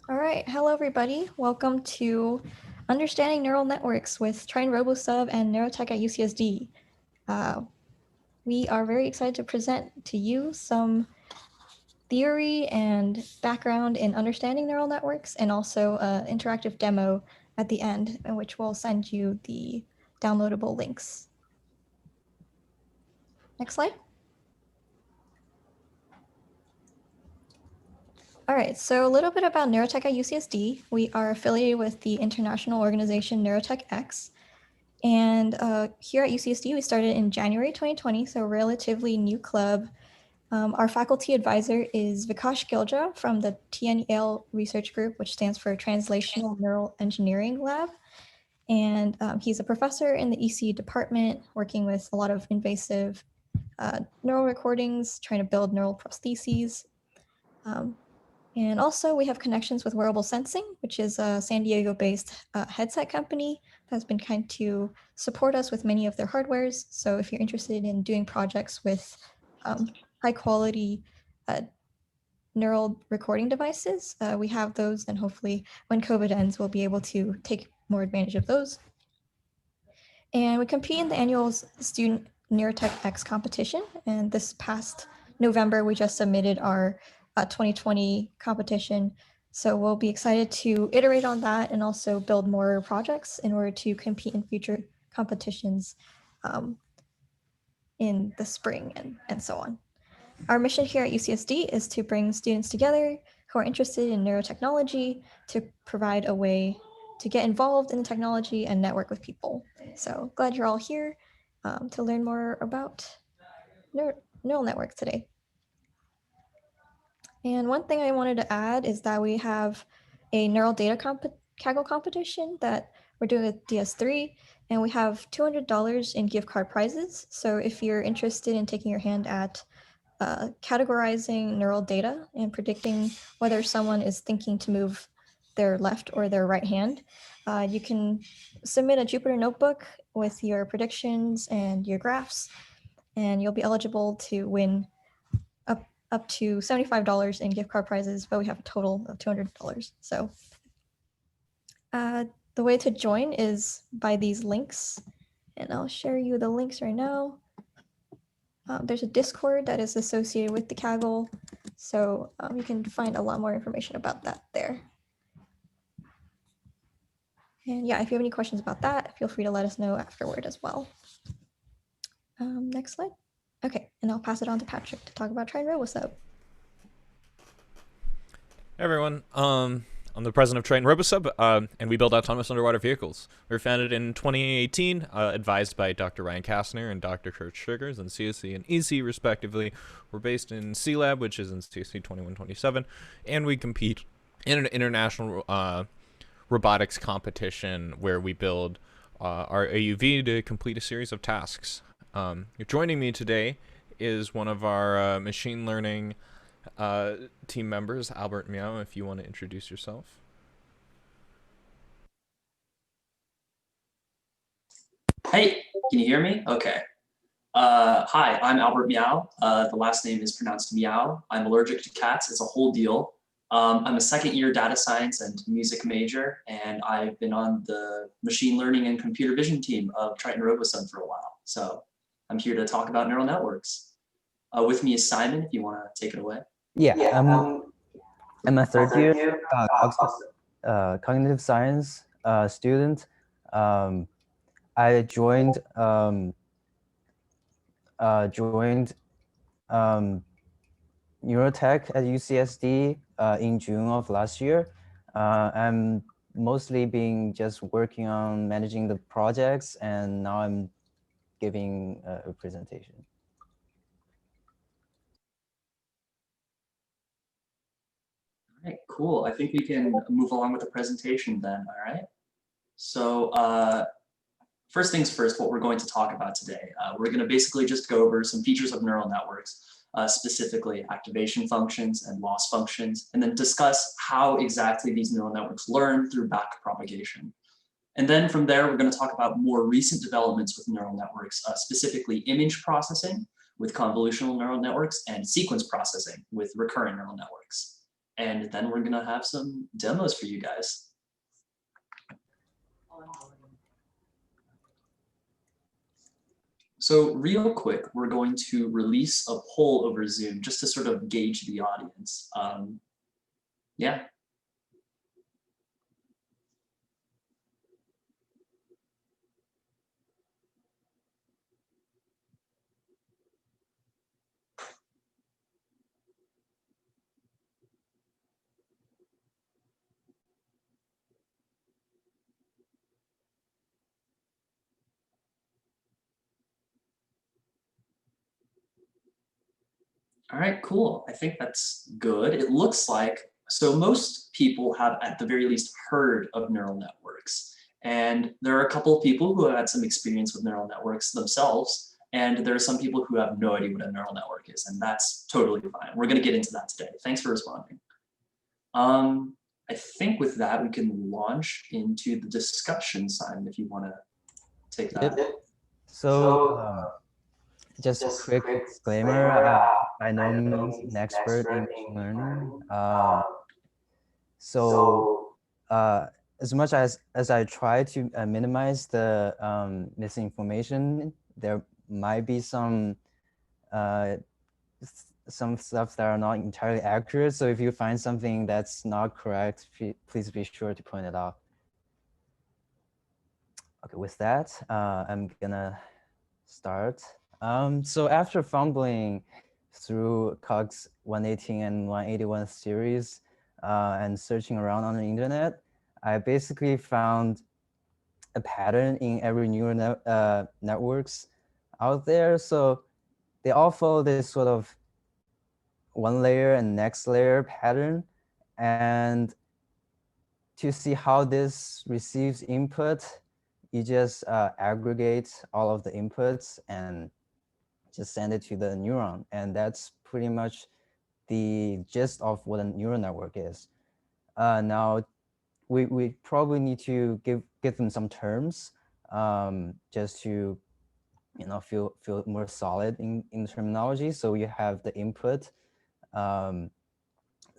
All right, hello everybody. Welcome to Understanding Neural Networks with Triton, Robosub, and NeuroTech at UCSD. We are very excited to present to you some theory and background in understanding neural networks, and also an interactive demo at the end, in which we'll send you the downloadable links. Next slide. All right, so a little bit about NeuroTech at UCSD. We are affiliated with the international organization NeuroTech X. And here at UCSD, we started in January 2020, so a relatively new club. Our faculty advisor is Vikash Gilja from the TNEL Research Group, which stands for Translational Neural Engineering Lab. And he's a professor in the EC department, working with a lot of invasive neural recordings, trying to build neural prostheses. And also we have connections with Wearable Sensing, which is a San Diego-based headset company that's been kind to support us with many of their hardwares. So if you're interested in doing projects with high quality neural recording devices, we have those, and hopefully when COVID ends, we'll be able to take more advantage of those. And we compete in the annual Student NeuroTech X competition. And this past November, we just submitted our 2020 competition. So we'll be excited to iterate on that and also build more projects in order to compete in future competitions in the spring and so on. Our mission here at UCSD is to bring students together who are interested in neurotechnology to provide a way to get involved in the technology and network with people. So glad you're all here to learn more about neural networks today. And one thing I wanted to add is that we have a neural data Kaggle competition that we're doing with DS3, and we have $200 in gift card prizes. So if you're interested in taking your hand at categorizing neural data and predicting whether someone is thinking to move their left or their right hand, you can submit a Jupyter notebook with your predictions and your graphs, and you'll be eligible to win up to $75 in gift card prizes, but we have a total of $200. So the way to join is by these links, and I'll share you the links right now. There's a Discord that is associated with the Kaggle, so you can find a lot more information about that there. And yeah, if you have any questions about that, feel free to let us know afterward as well. Next slide. Okay, and I'll pass it on to Patrick to talk about Triton Robosub. Hey everyone, I'm the president of Triton Robosub, and we build autonomous underwater vehicles. We were founded in 2018, advised by Dr. Ryan Kastner and Dr. Kurt Sugars in CSC and EC, respectively. We're based in C-Lab, which is in CSC 2127, and we compete in an international robotics competition where we build our AUV to complete a series of tasks. Joining me today is one of our machine learning team members, Albert Miao, if you want to introduce yourself. Hey, can you hear me? Okay. Hi, I'm Albert Miao. The last name is pronounced Miao. I'm allergic to cats. It's a whole deal. I'm a second-year data science and music major, and I've been on the machine learning and computer vision team of Triton Robosub for a while. So I'm here to talk about neural networks. With me is Simon, if you want to take it away. Yeah, I'm a third year cognitive science student. I joined NeuroTech at UCSD in June of last year. I'm mostly just working on managing the projects, and now I'm giving a presentation. All right, cool. I think we can move along with the presentation then, all right? So first things first, what we're going to talk about today. We're going to basically just go over some features of neural networks, specifically activation functions and loss functions, and then discuss how exactly these neural networks learn through back propagation. And then from there, we're going to talk about more recent developments with neural networks, specifically image processing with convolutional neural networks and sequence processing with recurrent neural networks. and then we're gonna have some demos for you guys. So real quick, we're going to release a poll over Zoom just to sort of gauge the audience. Yeah. All right, cool. I think that's good. It looks like, so most people have at the very least heard of neural networks. And there are a couple of people who have had some experience with neural networks themselves. And there are some people who have no idea what a neural network is, and that's totally fine. We're gonna get into that today. Thanks for responding. I think with that, we can launch into the discussion, Simon, if you wanna take that. So just a quick disclaimer, by no means an expert in machine learning. As much as I try to minimize the misinformation, there might be some stuff that are not entirely accurate. So if you find something that's not correct, please be sure to point it out. Okay, with that, I'm gonna start. So after fumbling through Cogs 118 and 181 series and searching around on the internet, I basically found a pattern in every neural networks out there. So they all follow this sort of one layer and next layer pattern. And to see how this receives input, you just aggregate all of the inputs and just send it to the neuron. And that's pretty much the gist of what a neural network is. Now, we probably need to give them some terms just to feel more solid in terminology. So you have the input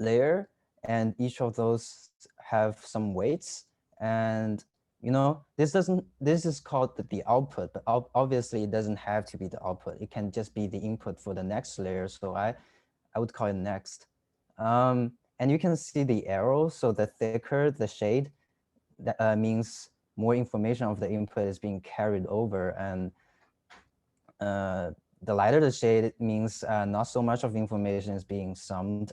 layer, and each of those have some weights. And this is called the output, but obviously it doesn't have to be the output. It can just be the input for the next layer. So I would call it next. And you can see the arrow. So the thicker the shade, that means more information of the input is being carried over, and the lighter the shade, it means not so much of information is being summed.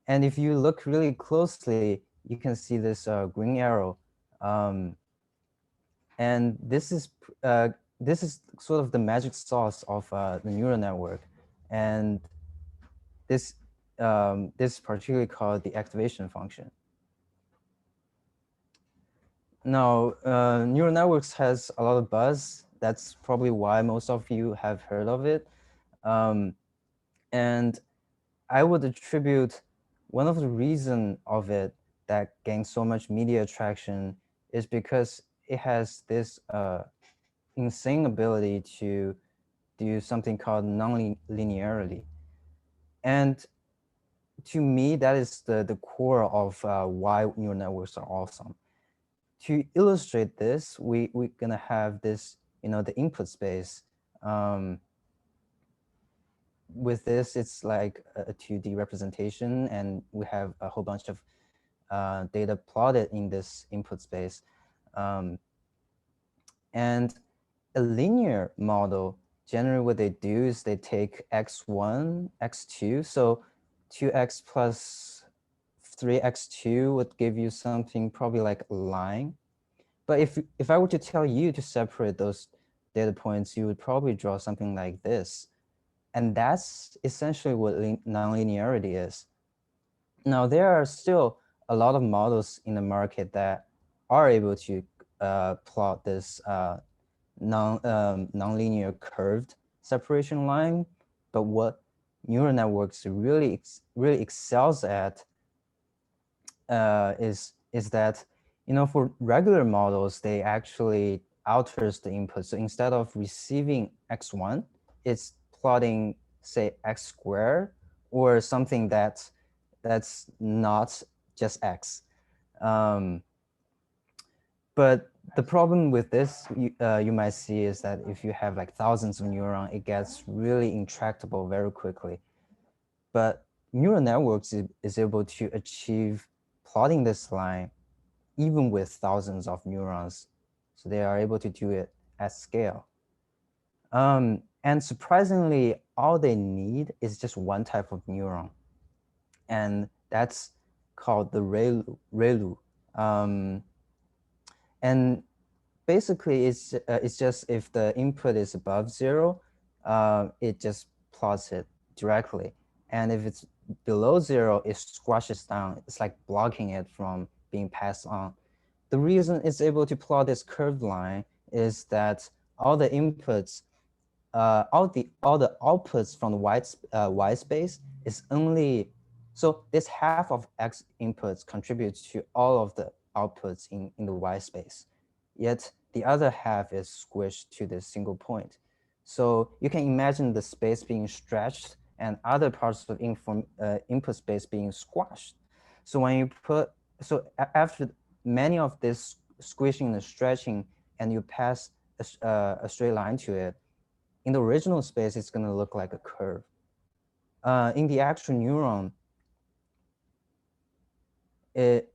And if you look really closely, you can see this green arrow. And this is sort of the magic sauce of the neural network. And this is particularly called the activation function. Now, neural networks has a lot of buzz. That's probably why most of you have heard of it. And I would attribute one of the reasons of it that gains so much media attraction is because it has this insane ability to do something called non-linearity. And to me, that is the core of why neural networks are awesome. To illustrate this, we're gonna have this, the input space. With this, it's like a 2D representation, and we have a whole bunch of data plotted in this input space. And a linear model, generally what they do is they take x1, x2, so 2x plus 3x2 would give you something probably like a line. But if I were to tell you to separate those data points, you would probably draw something like this. And that's essentially what nonlinearity is. Now, there are still a lot of models in the market that are able to plot this nonlinear curved separation line. But what neural networks really excels at is that, for regular models, they actually alters the input. So instead of receiving x1, it's plotting, say, x squared, or something that that's not just X. But the problem with this, you might see, is that if you have like thousands of neurons, it gets really intractable very quickly. But neural networks is able to achieve plotting this line even with thousands of neurons. So they are able to do it at scale. And surprisingly, all they need is just one type of neuron. And that's called the ReLU. And basically, it's just if the input is above 0, it just plots it directly. And if it's below 0, it squashes down. It's like blocking it from being passed on. The reason it's able to plot this curved line is that all the inputs, all the outputs from the Y space is only, so this half of X inputs contributes to all of the outputs in the Y space. Yet the other half is squished to this single point. So you can imagine the space being stretched and other parts of input space being squashed. So when you put, so after many of this squishing and stretching, and you pass a straight line to it, in the original space, it's going to look like a curve. In the actual neuron, it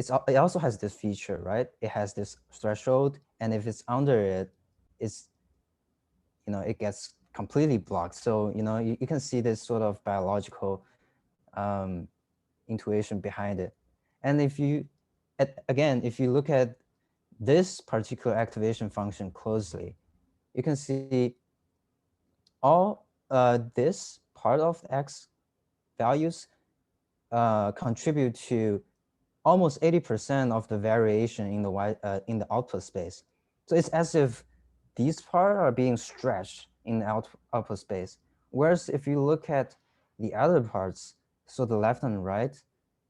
also has this feature, right? It has this threshold, and if it's under it, it gets completely blocked. So you can see this sort of biological intuition behind it. And if you look at this particular activation function closely, you can see all this part of X values contribute to almost 80% of the variation in the output space. So it's as if these parts are being stretched in the output space. Whereas if you look at the other parts, so the left and right,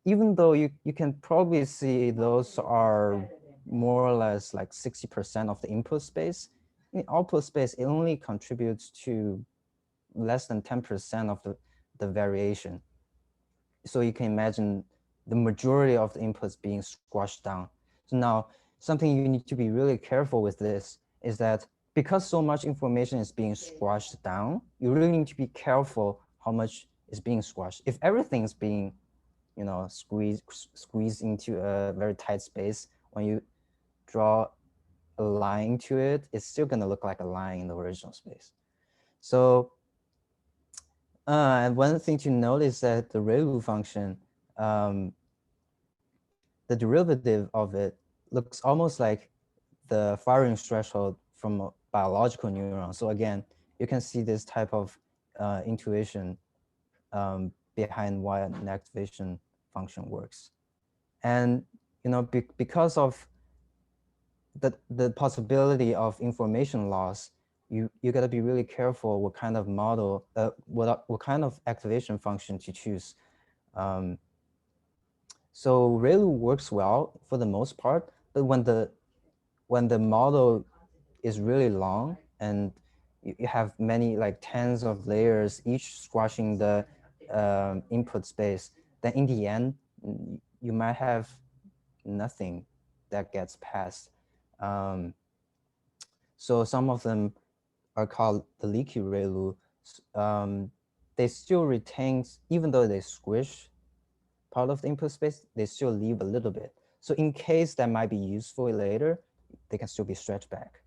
even though you can probably see those are more or less like 60% of the input space, in the output space, it only contributes to less than 10% of the variation. So you can imagine the majority of the inputs being squashed down. So now, something you need to be really careful with this is that because so much information is being squashed down, you really need to be careful how much is being squashed. If everything is being, squeezed into a very tight space, when you draw a line to it, it's still going to look like a line in the original space. So and one thing to note is that the ReLU function, the derivative of it looks almost like the firing threshold from a biological neuron. So again, you can see this type of intuition behind why an activation function works. And because of the possibility of information loss, you got to be really careful what kind of model, what kind of activation function to choose. So ReLU works well for the most part, but when the model is really long and you have many, like tens of layers, each squashing the input space, then in the end, you might have nothing that gets passed. So some of them are called the leaky ReLU. They still retain, even though they squish part of the input space, they still leave a little bit. So in case that might be useful later, they can still be stretched back.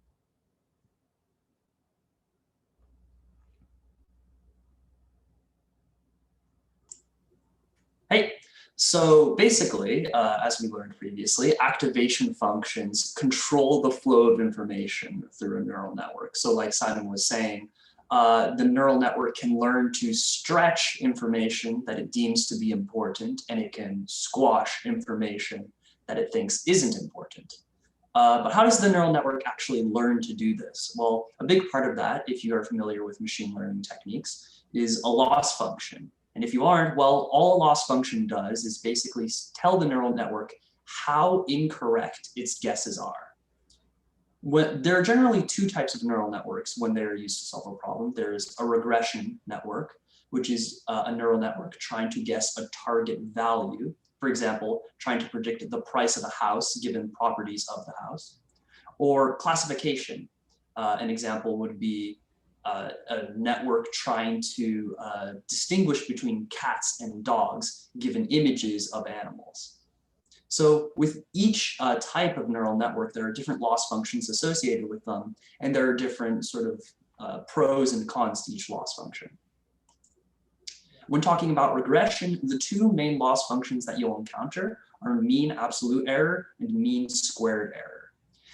Hey, so basically, as we learned previously, activation functions control the flow of information through a neural network. So like Simon was saying, the neural network can learn to stretch information that it deems to be important, and it can squash information that it thinks isn't important. But how does the neural network actually learn to do this? Well, a big part of that, if you are familiar with machine learning techniques, is a loss function. And if you aren't, well, all a loss function does is basically tell the neural network how incorrect its guesses are. There are generally two types of neural networks when they're used to solve a problem. There's a regression network, which is a neural network trying to guess a target value. For example, trying to predict the price of a house given properties of the house. Or classification. An example would be a network trying to distinguish between cats and dogs given images of animals. So with each type of neural network, there are different loss functions associated with them, and there are different sort of pros and cons to each loss function. When talking about regression, the two main loss functions that you'll encounter are mean absolute error and mean squared error.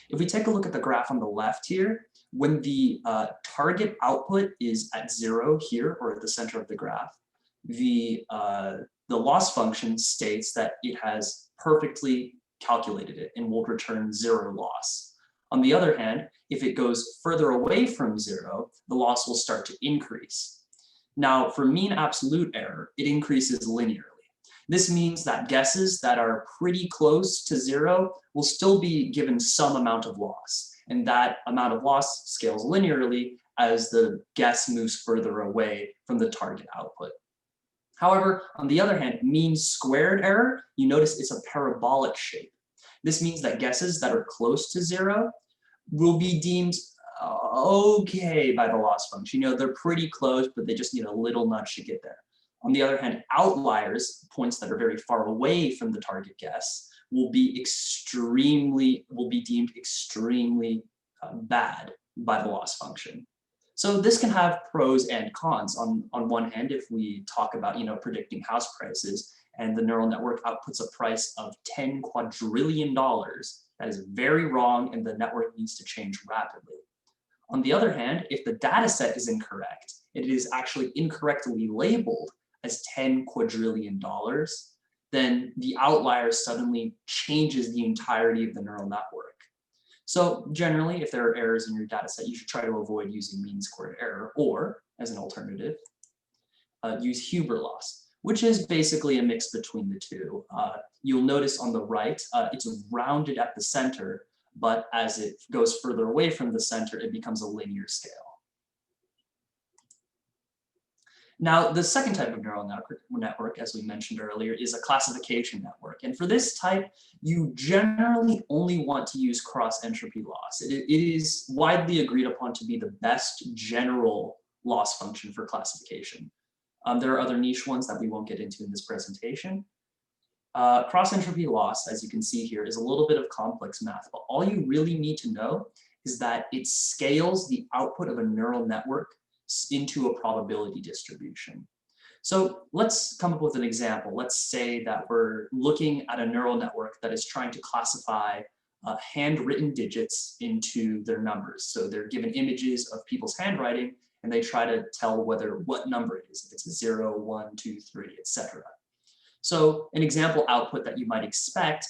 If we take a look at the graph on the left here, when the target output is at 0 here, or at the center of the graph, the loss function states that it has perfectly calculated it and will return 0 loss. On the other hand, if it goes further away from 0, the loss will start to increase. Now, for mean absolute error, it increases linearly. This means that guesses that are pretty close to 0 will still be given some amount of loss, and that amount of loss scales linearly as the guess moves further away from the target output. However, on the other hand, mean squared error, you notice it's a parabolic shape. This means that guesses that are close to 0 will be deemed okay by the loss function. You know, they're pretty close, but they just need a little nudge to get there. On the other hand, outliers, points that are very far away from the target guess, will be deemed extremely bad by the loss function. So this can have pros and cons. On one hand, if we talk about, you know, predicting house prices, and the neural network outputs a price of $10 quadrillion, that is very wrong, and the network needs to change rapidly. On the other hand, if the data set is incorrect, it is actually incorrectly labeled as $10 quadrillion, then the outlier suddenly changes the entirety of the neural network. So generally, if there are errors in your data set, you should try to avoid using mean squared error, or as an alternative, use Huber loss, which is basically a mix between the two. You'll notice on the right, it's rounded at the center, but as it goes further away from the center, it becomes a linear scale. Now, the second type of neural network, as we mentioned earlier, is a classification network. And for this type, you generally only want to use cross-entropy loss. It is widely agreed upon to be the best general loss function for classification. There are other niche ones that we won't get into in this presentation. Cross-entropy loss, as you can see here, is a little bit of complex math, but all you really need to know is that it scales the output of a neural network into a probability distribution. So let's come up with an example. Let's say that we're looking at a neural network that is trying to classify handwritten digits into their numbers. So they're given images of people's handwriting, and they try to tell what number it is, if it's a 0, 1, 2, 3, etc. So an example output that you might expect,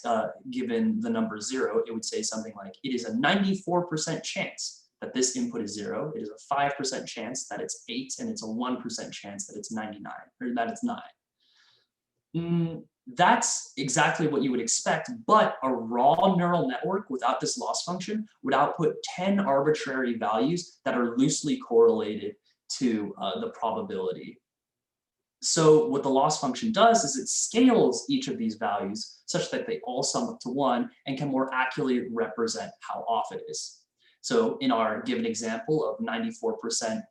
given the number 0, it would say something like, it is a 94% chance that this input is 0, it is a 5% chance that it's 8, and it's a 1% chance that it's 99, or that it's 9. That's exactly what you would expect, but a raw neural network without this loss function would output 10 arbitrary values that are loosely correlated to the probability. So what the loss function does is it scales each of these values such that they all sum up to 1 and can more accurately represent how off it is. So in our given example of 94%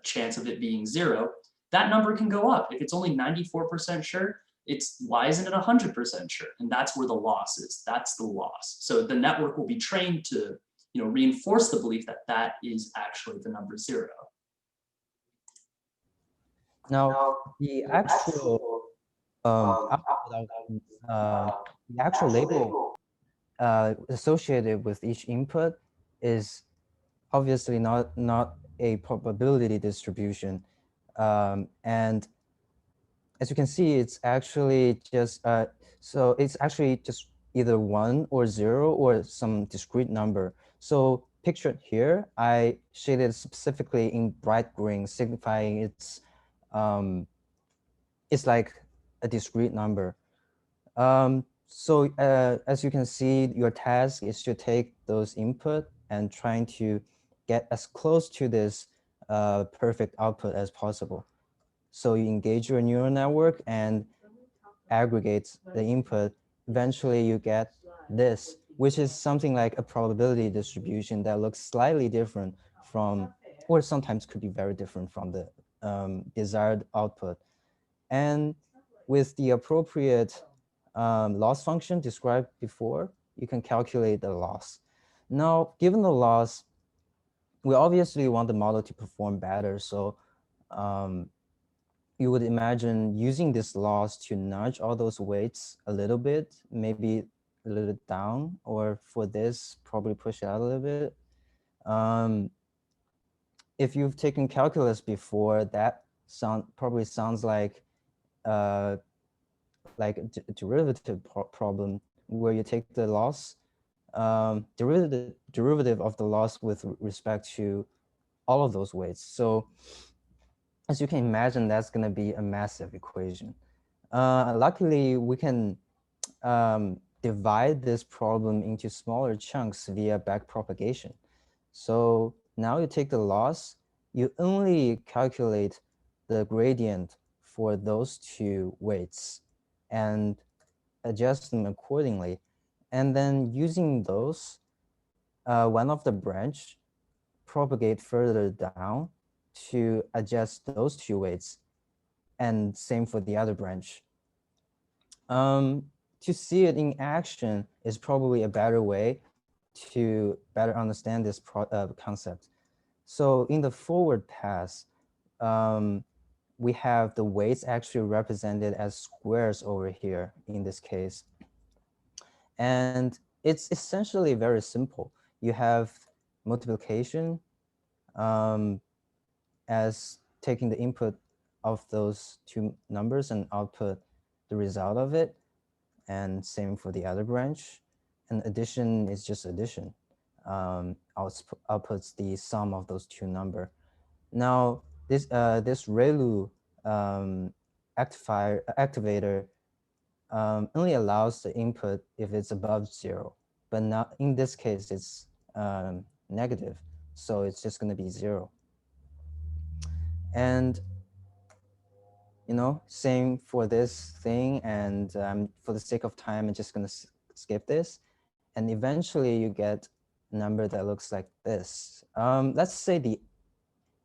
chance of it being 0, that number can go up. If it's only 94% sure, why isn't it 100% sure? And that's where the loss is. That's the loss. So the network will be trained to, you know, reinforce the belief that that is actually the number 0. Now, the actual label associated with each input is obviously not a probability distribution, and as you can see, it's actually just either 1 or 0 or some discrete number. So pictured here, I shaded specifically in bright green, signifying it's like a discrete number. So as you can see, your task is to take those input and trying to get as close to this perfect output as possible. So you engage your neural network and aggregate the input. Eventually you get this, which is something like a probability distribution that looks slightly different from, or sometimes could be very different from the desired output. And with the appropriate loss function described before, you can calculate the loss. Now, given the loss, we obviously want the model to perform better. So you would imagine using this loss to nudge all those weights a little bit, maybe a little down, or for this, probably push it out a little bit. If you've taken calculus before, that probably sounds like a derivative problem where you take the loss, derivative of the loss with respect to all of those weights. So as you can imagine, that's going to be a massive equation. Luckily, we can divide this problem into smaller chunks via backpropagation. So now you take the loss, you only calculate the gradient for those two weights and adjust them accordingly. And then using those, one of the branch propagate further down to adjust those two weights, and same for the other branch. To see it in action is probably a better way to better understand this concept. So in the forward pass, we have the weights actually represented as squares over here in this case. And it's essentially very simple. You have multiplication as taking the input of those two numbers and output the result of it. And same for the other branch. And addition is just addition. Outputs the sum of those two numbers. Now, this ReLU activator only allows the input if it's above 0. But not in this case, it's negative. So it's just going to be 0. And same for this thing. And for the sake of time, I'm just going to skip this. And eventually you get a number that looks like this. Let's say the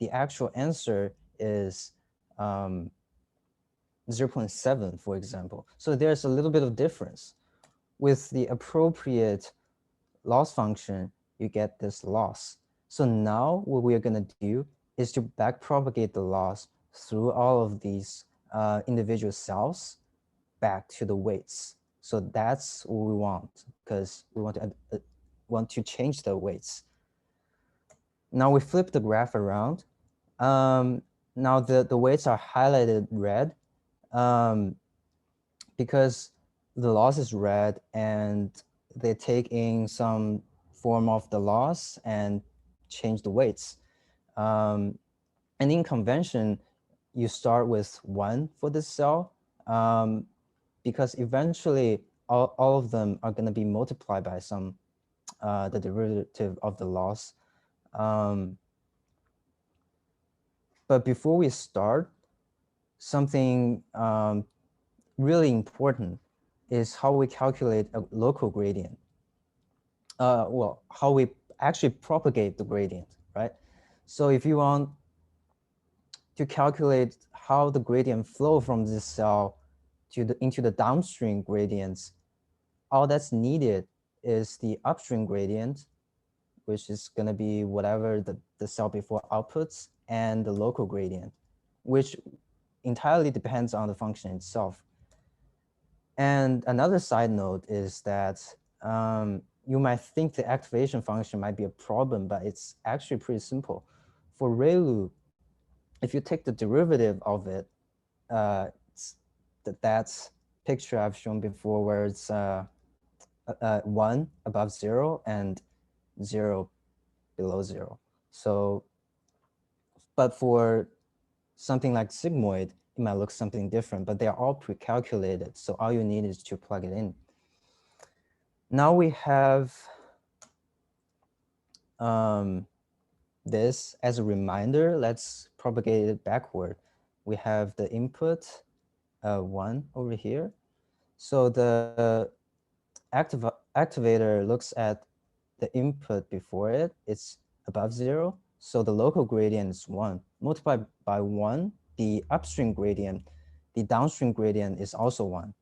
actual answer is 0.7, for example. So there's a little bit of difference. With the appropriate loss function, you get this loss. So now what we're going to do is to backpropagate the loss through all of these individual cells back to the weights. So that's what we want, because we want to change the weights. Now we flip the graph around. Now the weights are highlighted red because the loss is red and they take in some form of the loss and change the weights. And in convention, you start with 1 for this cell because eventually all of them are going to be multiplied by some the derivative of the loss. But before we start, something really important is how we calculate a local gradient. Well, how we actually propagate the gradient, right? So if you want to calculate how the gradient flow from this cell into the downstream gradients, all that's needed is the upstream gradient, which is going to be whatever the cell before outputs, and the local gradient, which entirely depends on the function itself. And another side note is that you might think the activation function might be a problem, but it's actually pretty simple. For ReLU, if you take the derivative of it, that picture I've shown before where it's 1 above 0 and 0 below 0. So, but for something like sigmoid, it might look something different, but they're all pre-calculated. So all you need is to plug it in. Now we have this as a reminder. Let's propagate it backward. we have the input 1 over here. So the activator looks at the input before it, it's above 0. So the local gradient is 1. Multiplied by 1, the upstream gradient, the downstream gradient is also 1.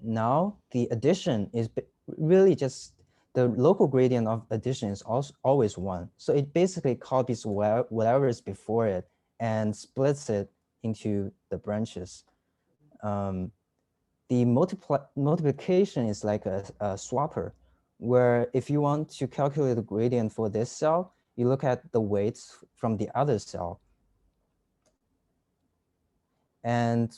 Now the addition is really just the local gradient of addition is also always 1. So it basically copies whatever is before it and splits it into the branches. The multiplication is like a swapper, where if you want to calculate the gradient for this cell, you look at the weights from the other cell. And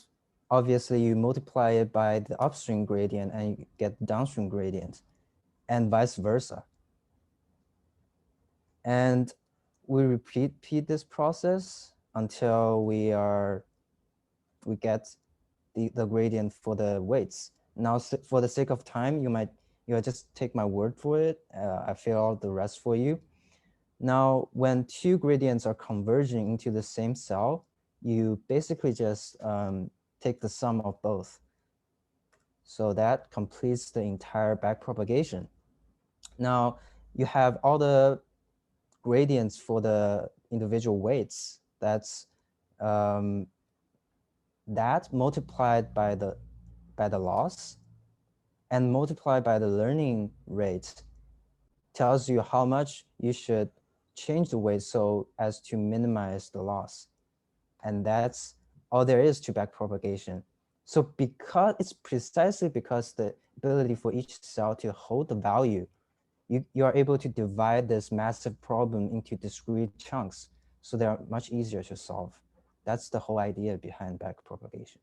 obviously you multiply it by the upstream gradient and you get the downstream gradient, and vice versa. And we repeat this process until we get the gradient for the weights. Now, for the sake of time, you'll just take my word for it. I fill out the rest for you. Now, when two gradients are converging into the same cell, you basically just take the sum of both. So that completes the entire backpropagation. Now, you have all the gradients for the individual weights. That's that multiplied by the loss and multiplied by the learning rate tells you how much you should change the weight so as to minimize the loss. And that's all there is to backpropagation. So because it's precisely because the ability for each cell to hold the value, you are able to divide this massive problem into discrete chunks, so they are much easier to solve. That's the whole idea behind backpropagation.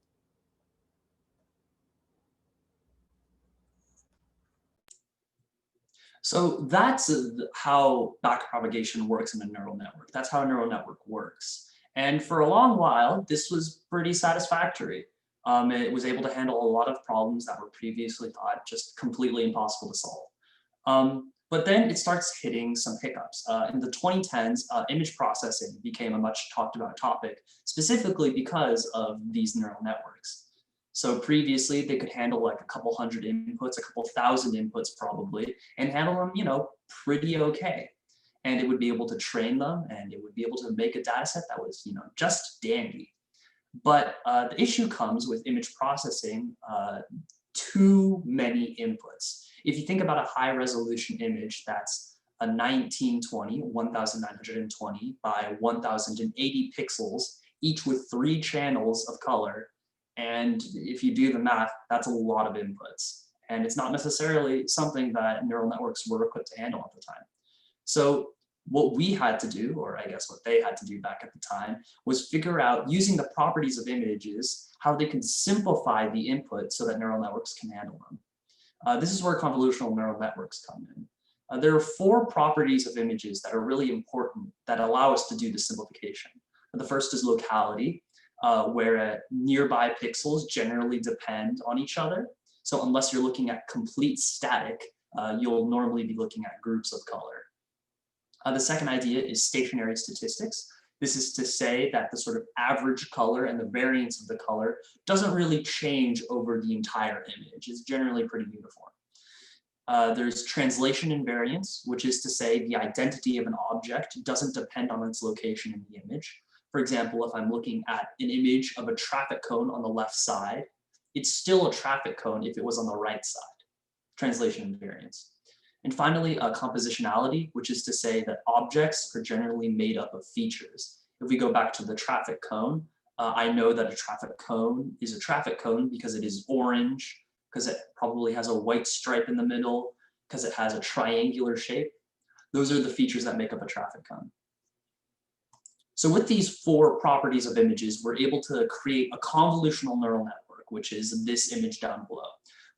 So that's how backpropagation works in a neural network. That's how a neural network works. And for a long while, this was pretty satisfactory. It was able to handle a lot of problems that were previously thought just completely impossible to solve. But then it starts hitting some hiccups. In the 2010s, image processing became a much talked about topic, specifically because of these neural networks. So previously they could handle like a couple hundred inputs, a couple thousand inputs probably, and handle them, you know, pretty okay. And it would be able to train them, and it would be able to make a data set that was, you know, just dandy. But the issue comes with image processing, too many inputs. If you think about a high resolution image that's a 1920 by 1080 pixels, each with 3 channels of color. And if you do the math, that's a lot of inputs. And it's not necessarily something that neural networks were equipped to handle at the time. So what we had to do, or I guess what they had to do back at the time, was figure out, using the properties of images, how they can simplify the input so that neural networks can handle them. This is where convolutional neural networks come in. There are 4 properties of images that are really important that allow us to do the simplification. The first is locality, where nearby pixels generally depend on each other. So unless you're looking at complete static, you'll normally be looking at groups of color. The second idea is stationary statistics. This is to say that the sort of average color and the variance of the color doesn't really change over the entire image. It's generally pretty uniform. There's translation invariance, which is to say the identity of an object doesn't depend on its location in the image. For example, if I'm looking at an image of a traffic cone on the left side, it's still a traffic cone if it was on the right side. Translation invariance. And finally, compositionality, which is to say that objects are generally made up of features. If we go back to the traffic cone, I know that a traffic cone is a traffic cone because it is orange, because it probably has a white stripe in the middle, because it has a triangular shape. Those are the features that make up a traffic cone. So with these 4 properties of images, we're able to create a convolutional neural network, which is this image down below.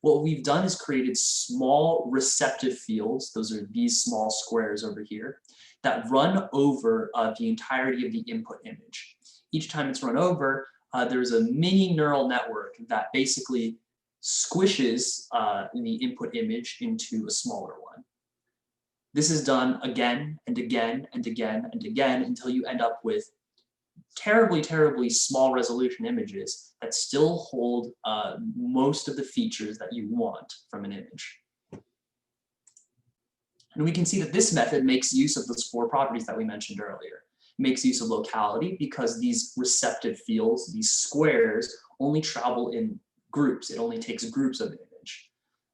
What we've done is created small receptive fields, those are these small squares over here, that run over the entirety of the input image. Each time it's run over, there's a mini neural network that basically squishes the input image into a smaller one. This is done again and again and again and again until you end up with terribly, terribly small resolution images that still hold most of the features that you want from an image. And we can see that this method makes use of those 4 properties that we mentioned earlier. It makes use of locality because these receptive fields, these squares, only travel in groups. It only takes groups of an image.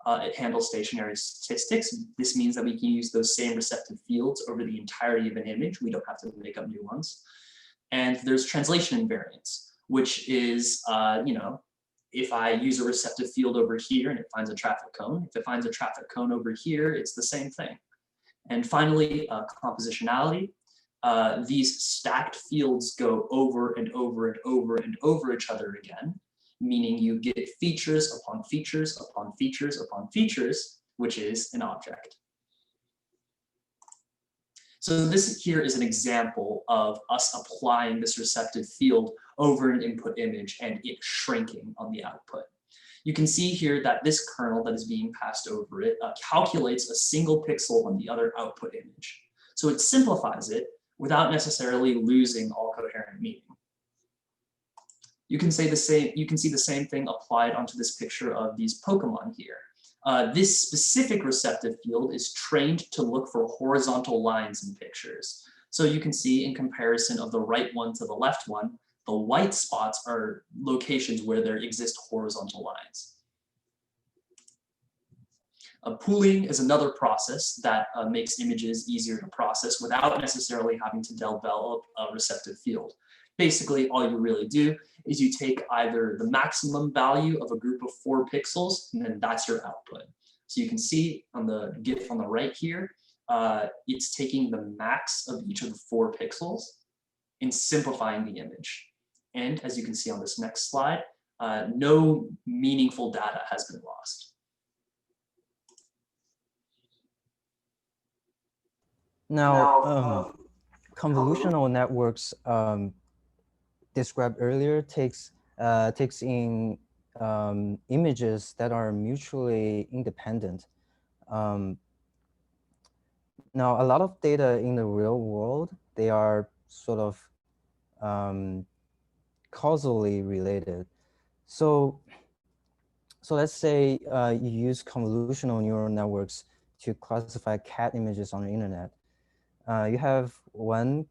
It handles stationary statistics. This means that we can use those same receptive fields over the entirety of an image. We don't have to make up new ones. And there's translation invariance, which is, if I use a receptive field over here and it finds a traffic cone, if it finds a traffic cone over here, it's the same thing. And finally, compositionality. These stacked fields go over and over and over and over each other again, meaning you get features upon features upon features upon features, which is an object. So this here is an example of us applying this receptive field over an input image and it shrinking on the output. You can see here that this kernel that is being passed over it calculates a single pixel on the other output image. So it simplifies it without necessarily losing all coherent meaning. You can see the same thing applied onto this picture of these Pokemon here. This specific receptive field is trained to look for horizontal lines in pictures. So you can see in comparison of the right one to the left one, the white spots are locations where there exist horizontal lines. Pooling is another process that makes images easier to process without necessarily having to develop a receptive field. Basically, all you really do is you take either the maximum value of a group of 4 pixels, and then that's your output. So you can see on the GIF on the right here, it's taking the max of each of the 4 pixels and simplifying the image. And as you can see on this next slide, no meaningful data has been lost. Now, convolutional networks described earlier takes in images that are mutually independent. Now, a lot of data in the real world, they are sort of causally related. So let's say you use convolutional neural networks to classify cat images on the internet. You have one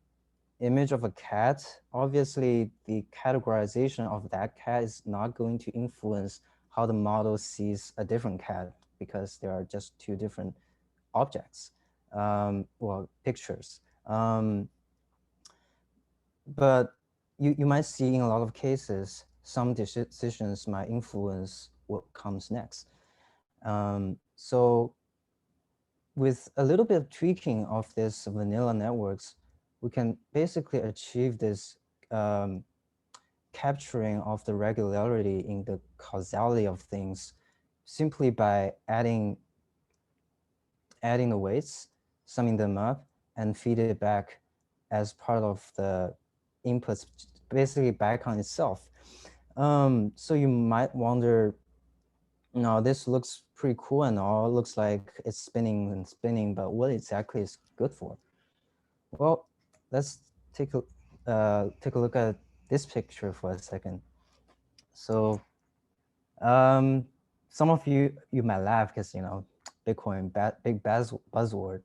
image of a cat. Obviously, the categorization of that cat is not going to influence how the model sees a different cat because there are just 2 different objects, well, pictures. But you might see in a lot of cases, some decisions might influence what comes next. So with a little bit of tweaking of this vanilla networks, we can basically achieve this capturing of the regularity in the causality of things simply by adding the weights, summing them up, and feed it back as part of the inputs, basically back on itself. So you might wonder, this looks pretty cool and all, it looks like it's spinning and spinning, but what exactly is good for? Well, let's take a look at this picture for a second. So some of you might laugh because, Bitcoin, big buzzword.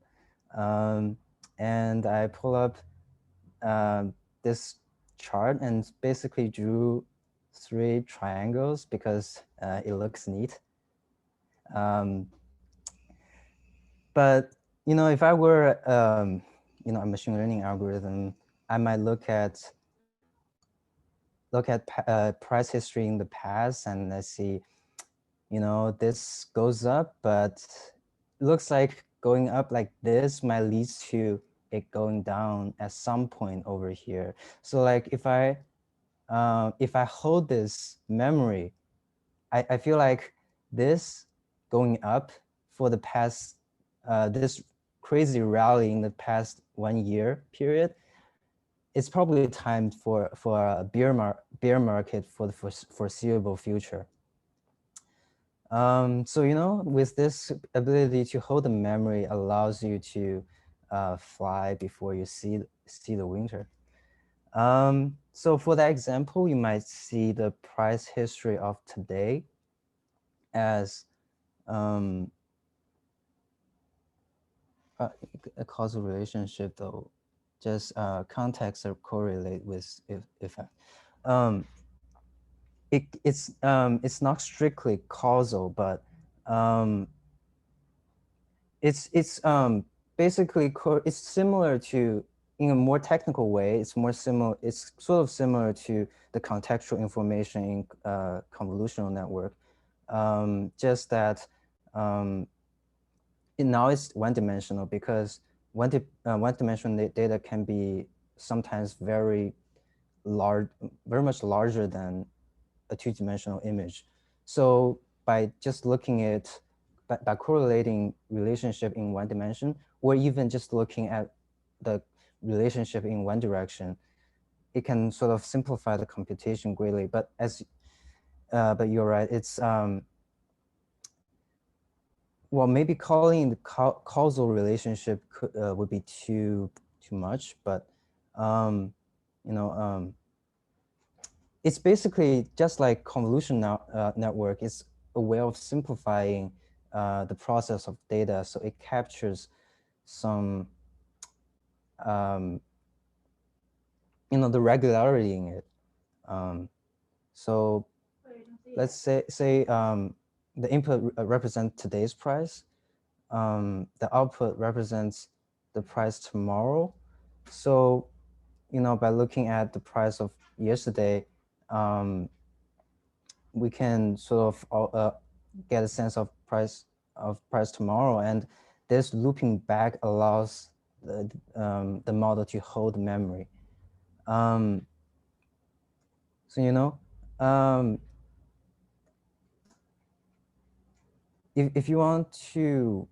And I pull up this chart and basically drew 3 triangles because it looks neat. But, if I were, a machine learning algorithm, I might look at price history in the past and I see, this goes up, but it looks like going up like this might lead to it going down at some point over here. So like if I hold this memory, I feel like this going up for the past, this crazy rally in the past 1 year period, it's probably time for a bear market for the foreseeable future. So, you know, with this ability to hold the memory allows you to fly before you see the winter. So for that example, you might see the price history of today as a causal relationship, though. Just contexts are correlate with effect. It's not strictly causal, but it's basically it's similar to, in a more technical way, it's sort of similar to the contextual information in convolutional network, just that now it's one-dimensional, because one-dimensional data can be sometimes very much larger than a two-dimensional image. So by just looking at, by correlating relationship in one dimension, or even just looking at the relationship in one direction, it can sort of simplify the computation greatly. But but you're right, it's well, maybe calling the causal relationship would be too much, but you know, it's basically just like convolutional network. It's a way of simplifying the process of data, so it captures some you know, the regularity in it. So let's say the input represents today's price. The output represents the price tomorrow. So, you know, by looking at the price of yesterday, we can sort of get a sense of price tomorrow, and this looping back allows the model to hold memory. So, you know, if you want to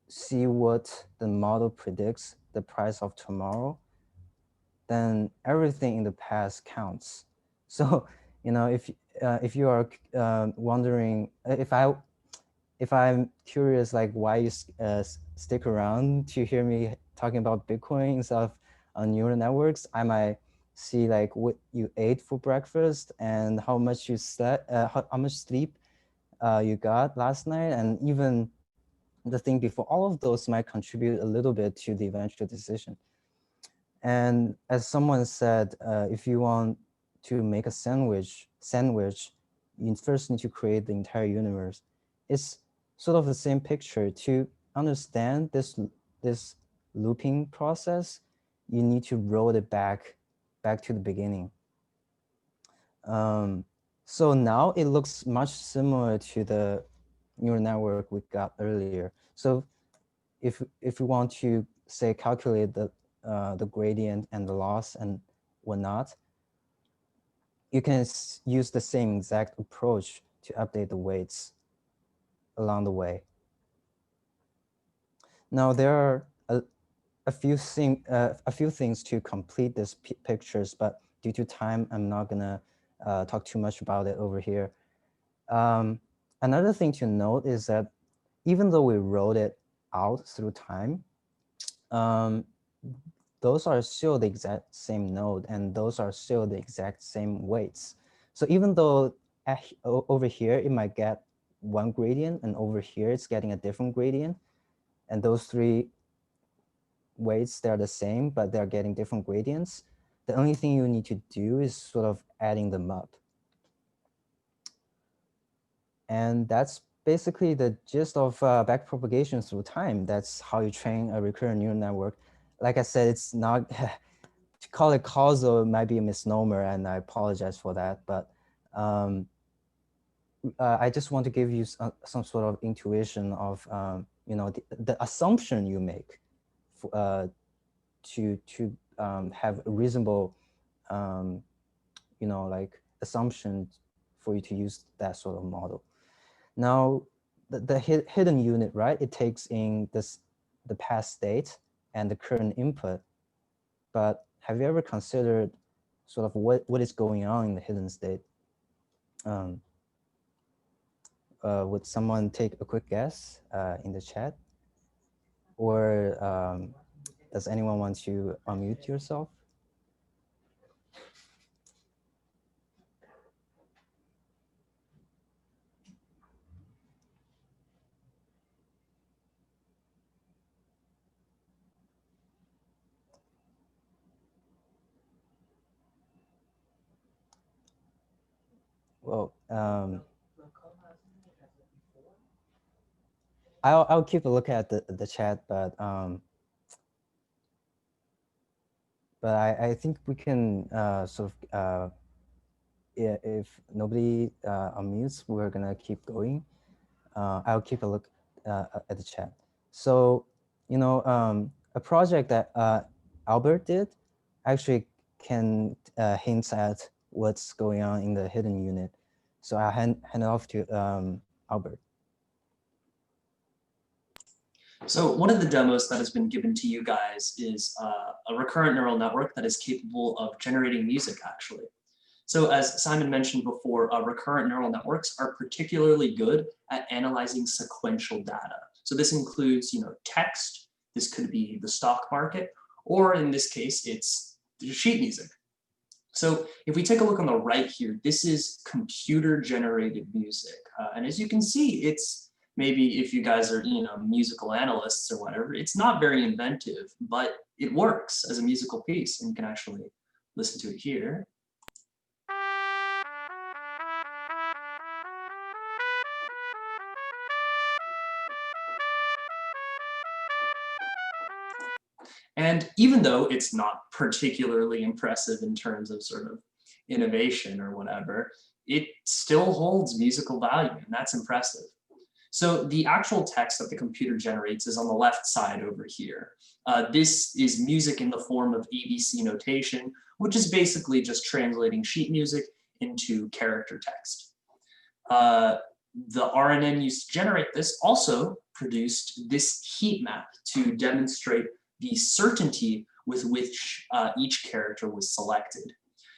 see what the model predicts the price of tomorrow, then everything in the past counts. So, you know, if you are wondering, if I'm curious, like why you stick around to hear me talking about Bitcoin instead of neural networks, I might see like what you ate for breakfast and how much you slept, how much sleep you got last night, and even the thing before. All of those might contribute a little bit to the eventual decision. And as someone said, if you want to make a sandwich, you first need to create the entire universe. It's sort of the same picture. To understand this looping process, you need to roll it back to the beginning. So now it looks much similar to the neural network we got earlier. So if we want to say calculate the gradient and the loss and whatnot, you can use the same exact approach to update the weights along the way. Now there are a few things to complete this pictures, but due to time, I'm not gonna talk too much about it over here. Another thing to note is that even though we wrote it out through time, those are still the exact same node, and those are still the exact same weights. So even though over here it might get one gradient, and over here it's getting a different gradient, and those three weights, they're the same, but they're getting different gradients, the only thing you need to do is sort of adding them up. And that's basically the gist of backpropagation through time. That's how you train a recurrent neural network. Like I said, it's not, to call it causal might be a misnomer, and I apologize for that. But I just want to give you some sort of intuition of you know, the assumption you make to have a reasonable you know, like assumption for you to use that sort of model. Now, the hidden unit, right? It takes in the past state and the current input. But have you ever considered sort of what is going on in the hidden state? would someone take a quick guess in the chat? Or does anyone want to unmute yourself? Well, I'll keep a look at the chat, but I think we can sort of, if nobody unmutes, we're gonna keep going. I'll keep a look at the chat. So, you know, a project that Albert did actually can hint at what's going on in the hidden unit. So I'll hand it off to Albert. So one of the demos that has been given to you guys is a recurrent neural network that is capable of generating music, actually. So as Simon mentioned before, recurrent neural networks are particularly good at analyzing sequential data. So this includes, text. This could be the stock market, or in this case, it's sheet music. So if we take a look on the right here, this is computer-generated music. And as you can see, it's maybe if you guys are, musical analysts or whatever, it's not very inventive, but it works as a musical piece, and you can actually listen to it here. And even though it's not particularly impressive in terms of sort of innovation or whatever, it still holds musical value, and that's impressive. So the actual text that the computer generates is on the left side over here. This is music in the form of ABC notation, which is basically just translating sheet music into character text. The RNN used to generate this also produced this heat map to demonstrate the certainty with which each character was selected.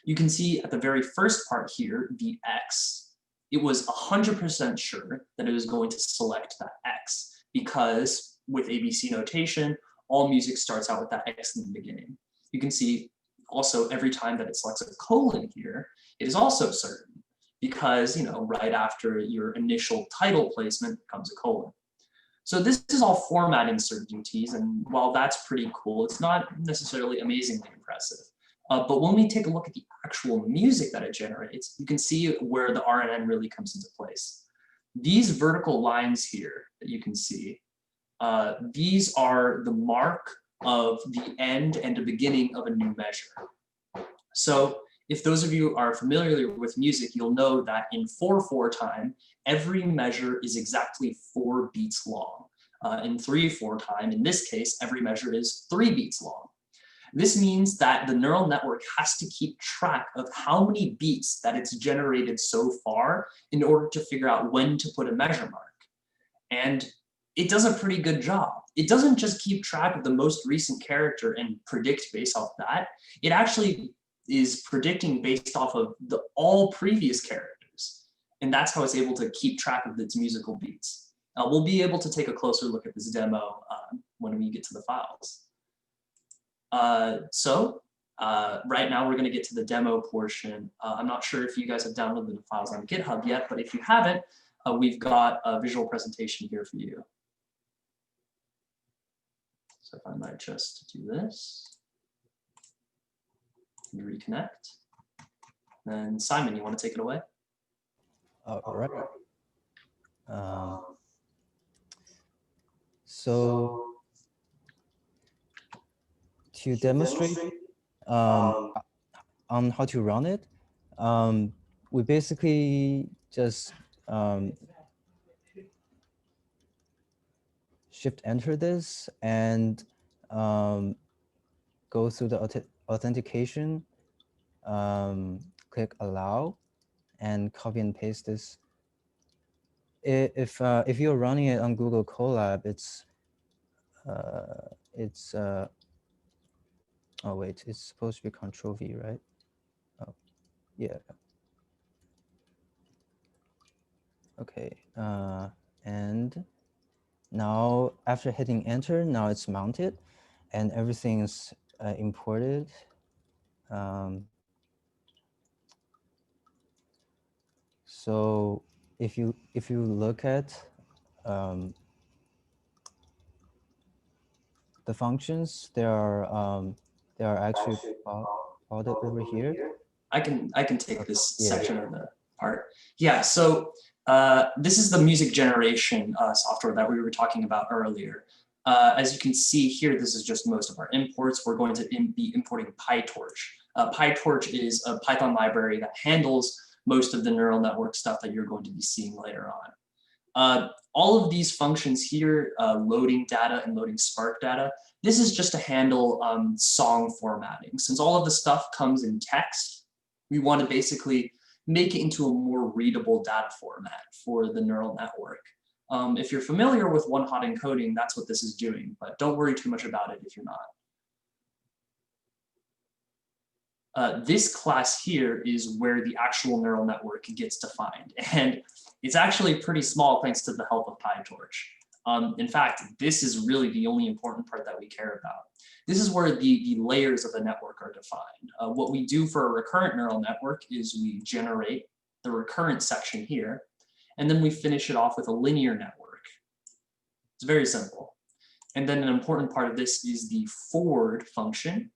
You can see at the very first part here, the X, it was 100% sure that it was going to select that X because with ABC notation, all music starts out with that X in the beginning. You can see also every time that it selects a colon here, it is also certain because, right after your initial title placement comes a colon. So this is all formatting certainties, and while that's pretty cool, it's not necessarily amazingly impressive. But when we take a look at the actual music that it generates, you can see where the RNN really comes into place. These vertical lines here that you can see, these are the mark of the end and the beginning of a new measure. So if those of you are familiar with music, you'll know that in 4/4 time, every measure is exactly 4 beats long. In 3/4 time, in this case, every measure is 3 beats long. This means that the neural network has to keep track of how many beats that it's generated so far in order to figure out when to put a measure mark. And it does a pretty good job. It doesn't just keep track of the most recent character and predict based off that. It actually is predicting based off of all previous characters. And that's how it's able to keep track of its musical beats. We'll be able to take a closer look at this demo when we get to the files. Right now we're going to get to the demo portion. I'm not sure if you guys have downloaded the files on GitHub yet, but if you haven't, we've got a visual presentation here for you. So if I might just do this and reconnect. Then Simon, you want to take it away? All right. So to demonstrate on how to run it, we basically just shift enter this and go through the authentication, click allow, and copy and paste this. If you're running it on Google Colab, oh wait, it's supposed to be Control V, right? Oh, yeah. Okay, and now after hitting enter, now it's mounted and everything's imported. So if you look at the functions, they are actually plotted over here. I can take this Yeah. section of the part. Yeah, so this is the music generation software that we were talking about earlier. As you can see here, this is just most of our imports. We're going to be importing PyTorch. PyTorch is a Python library that handles most of the neural network stuff that you're going to be seeing later on. All of these functions here, loading data and loading Spark data, this is just to handle song formatting. Since all of the stuff comes in text, we want to basically make it into a more readable data format for the neural network. If you're familiar with one-hot encoding, that's what this is doing, but don't worry too much about it if you're not. This class here is where the actual neural network gets defined, and it's actually pretty small thanks to the help of PyTorch. In fact, this is really the only important part that we care about. This is where the layers of the network are defined. What we do for a recurrent neural network is we generate the recurrent section here, and then we finish it off with a linear network. It's very simple. And then an important part of this is the forward function.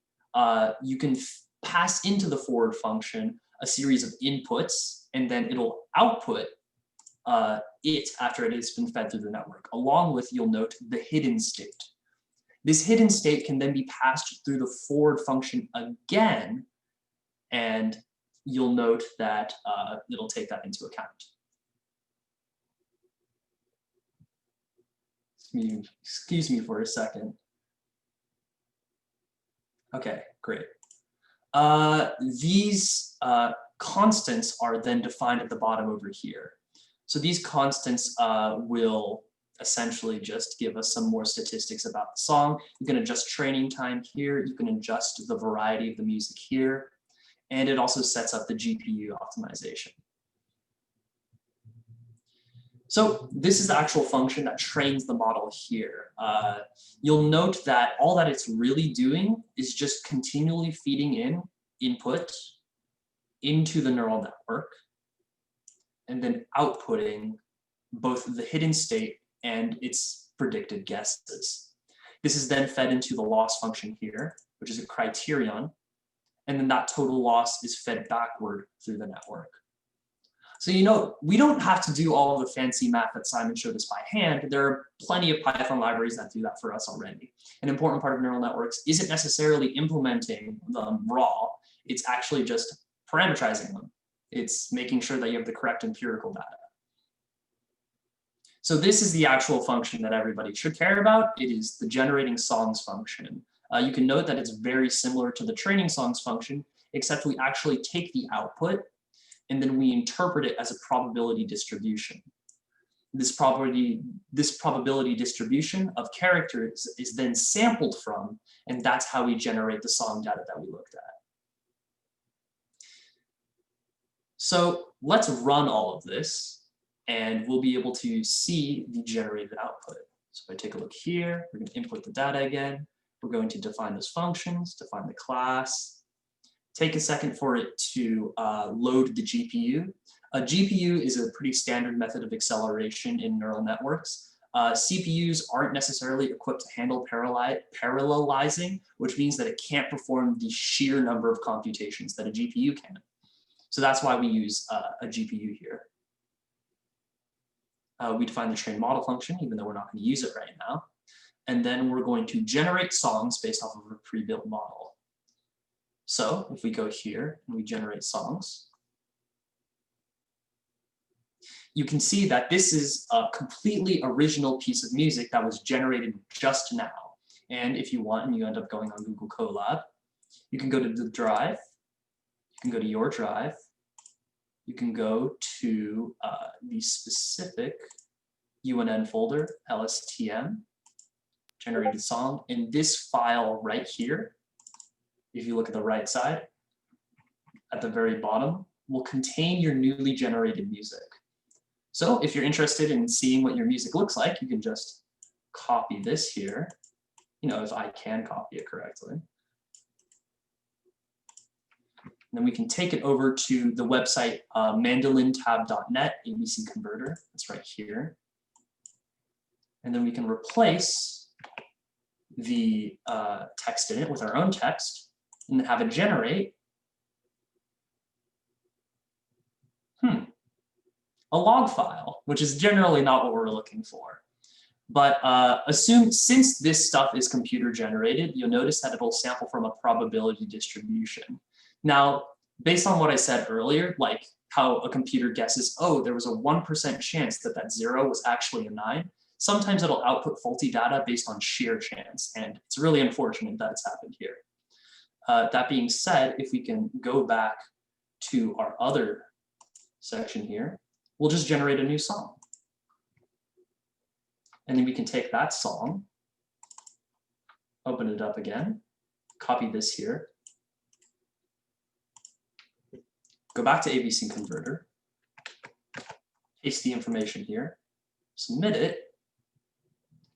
You can pass into the forward function a series of inputs, and then it'll output it after it has been fed through the network, along with, you'll note, the hidden state. This hidden state can then be passed through the forward function again, and you'll note that it'll take that into account. Excuse me for a second. Okay, great. These constants are then defined at the bottom over here. So these constants will essentially just give us some more statistics about the song. You can adjust training time here. You can adjust the variety of the music here. And it also sets up the GPU optimization. So this is the actual function that trains the model here. You'll note that all that it's really doing is just continually feeding in input into the neural network, and then outputting both the hidden state and its predicted guesses. This is then fed into the loss function here, which is a criterion, and then that total loss is fed backward through the network. So you know, we don't have to do all of the fancy math that Simon showed us by hand. There are plenty of Python libraries that do that for us already. An important part of neural networks isn't necessarily implementing them raw, it's actually just parameterizing them. It's making sure that you have the correct empirical data. So this is the actual function that everybody should care about. It is the generating songs function. You can note that it's very similar to the training songs function, except we actually take the output and then we interpret it as a probability distribution. This probability distribution of characters is then sampled from, and that's how we generate the song data that we looked at. So let's run all of this, and we'll be able to see the generated output. So if I take a look here, we're going to input the data again. We're going to define those functions, define the class, take a second for it to load the GPU. A GPU is a pretty standard method of acceleration in neural networks. CPUs aren't necessarily equipped to handle parallelizing, which means that it can't perform the sheer number of computations that a GPU can. So that's why we use a GPU here. We define the train model function, even though we're not going to use it right now. And then we're going to generate songs based off of a pre-built model. So if we go here and we generate songs, you can see that this is a completely original piece of music that was generated just now. And if you want, and you end up going on Google Colab, you can go to the drive, you can go to your drive, you can go to the specific UNN folder, LSTM, generated song, in this file right here. If you look at the right side, at the very bottom, will contain your newly generated music. So if you're interested in seeing what your music looks like, you can just copy this here, if I can copy it correctly. And then we can take it over to the website mandolintab.net, ABC converter. That's right here. And then we can replace the text in it with our own text and have it generate a log file, which is generally not what we're looking for. But since this stuff is computer generated, you'll notice that it'll sample from a probability distribution. Now, based on what I said earlier, like how a computer guesses, oh, there was a 1% chance that that 0 was actually a 9, sometimes it'll output faulty data based on sheer chance, and it's really unfortunate that it's happened here. That being said, if we can go back to our other section here, we'll just generate a new song. And then we can take that song, open it up again, copy this here, go back to ABC Converter, paste the information here, submit it,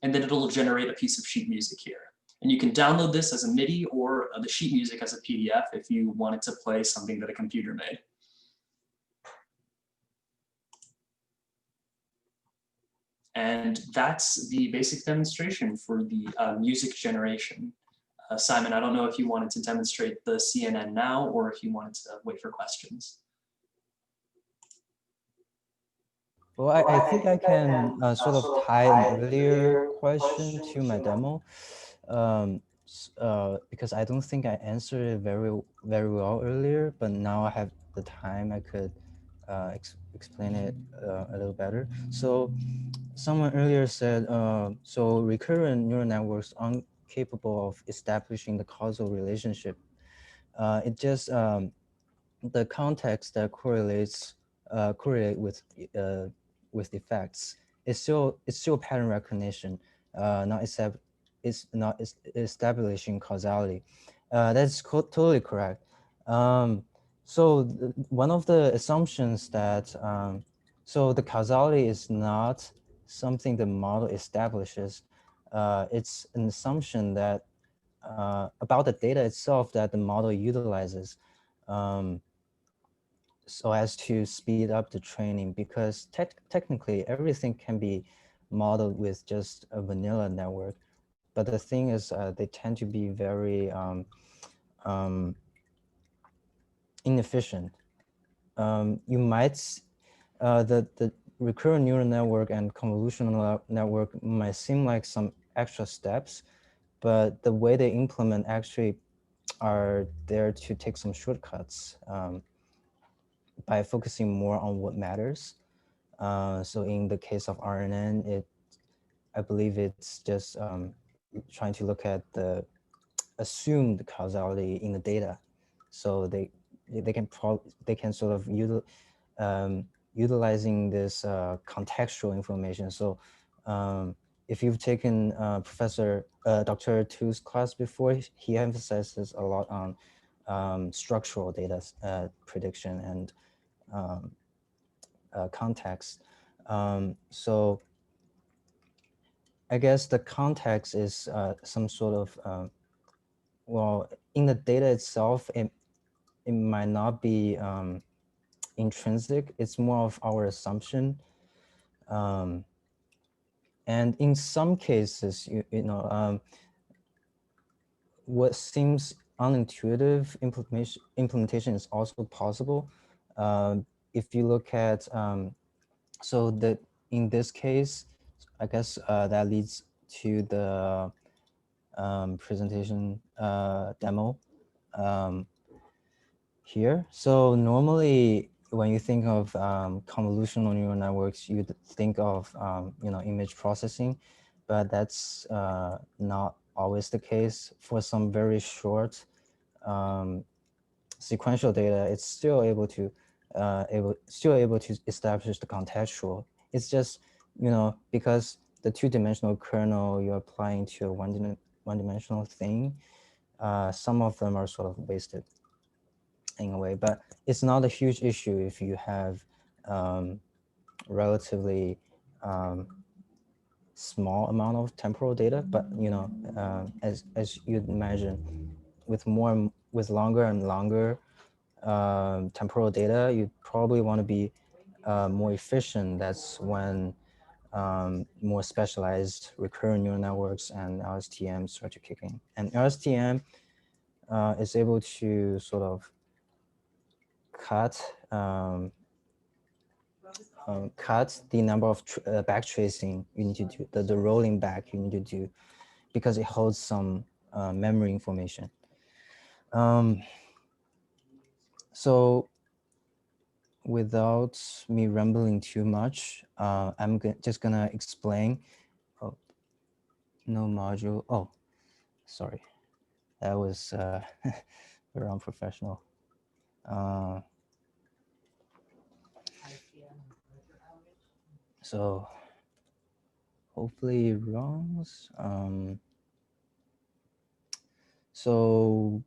and then it'll generate a piece of sheet music here. And you can download this as a MIDI or the sheet music as a PDF if you wanted to play something that a computer made. And that's the basic demonstration for the music generation. Simon, I don't know if you wanted to demonstrate the CNN now or if you wanted to wait for questions. Well, I think I can sort of tie an earlier question to my demo, because I don't think I answered it very well earlier, but now I have the time, I could explain it a little better. So someone earlier said, so recurrent neural networks aren't capable of establishing the causal relationship. It just, the context that correlate with effects. It's still pattern recognition, it's not establishing causality. That's totally correct. So one of the assumptions that so the causality is not something the model establishes. It's an assumption that about the data itself that the model utilizes. So as to speed up the training, because technically everything can be modeled with just a vanilla network. But the thing is, they tend to be very inefficient. You might, the recurrent neural network and convolutional network might seem like some extra steps, but the way they implement actually are there to take some shortcuts. By focusing more on what matters. So in the case of RNN, I believe it's just trying to look at the assumed causality in the data. So they can sort of utilizing this contextual information. So if you've taken Dr. Tu's class before, he emphasizes a lot on structural data prediction and context. So I guess the context is some sort of, well, in the data itself, it might not be intrinsic. It's more of our assumption. And in some cases, you know, what seems unintuitive implementation is also possible. If you look at, so in this case, I guess that leads to the presentation demo here. So normally when you think of convolutional neural networks, you'd think of you know, image processing, but that's not always the case. For some very short sequential data, it's still able to establish the contextual. It's just, you know, because the two-dimensional kernel you're applying to a one-dimensional thing, some of them are sort of wasted in a way, but it's not a huge issue if you have relatively small amount of temporal data, but as you'd imagine, with longer and longer temporal data, you probably want to be more efficient. That's when more specialized recurrent neural networks and LSTM start to kick in. And LSTM is able to sort of cut the number of back tracing you need to do, the rolling back you need to do, because it holds some memory information. So without me rambling too much, I'm just gonna explain. Oh, no module. Oh, sorry, that was very unprofessional. So hopefully it runs. So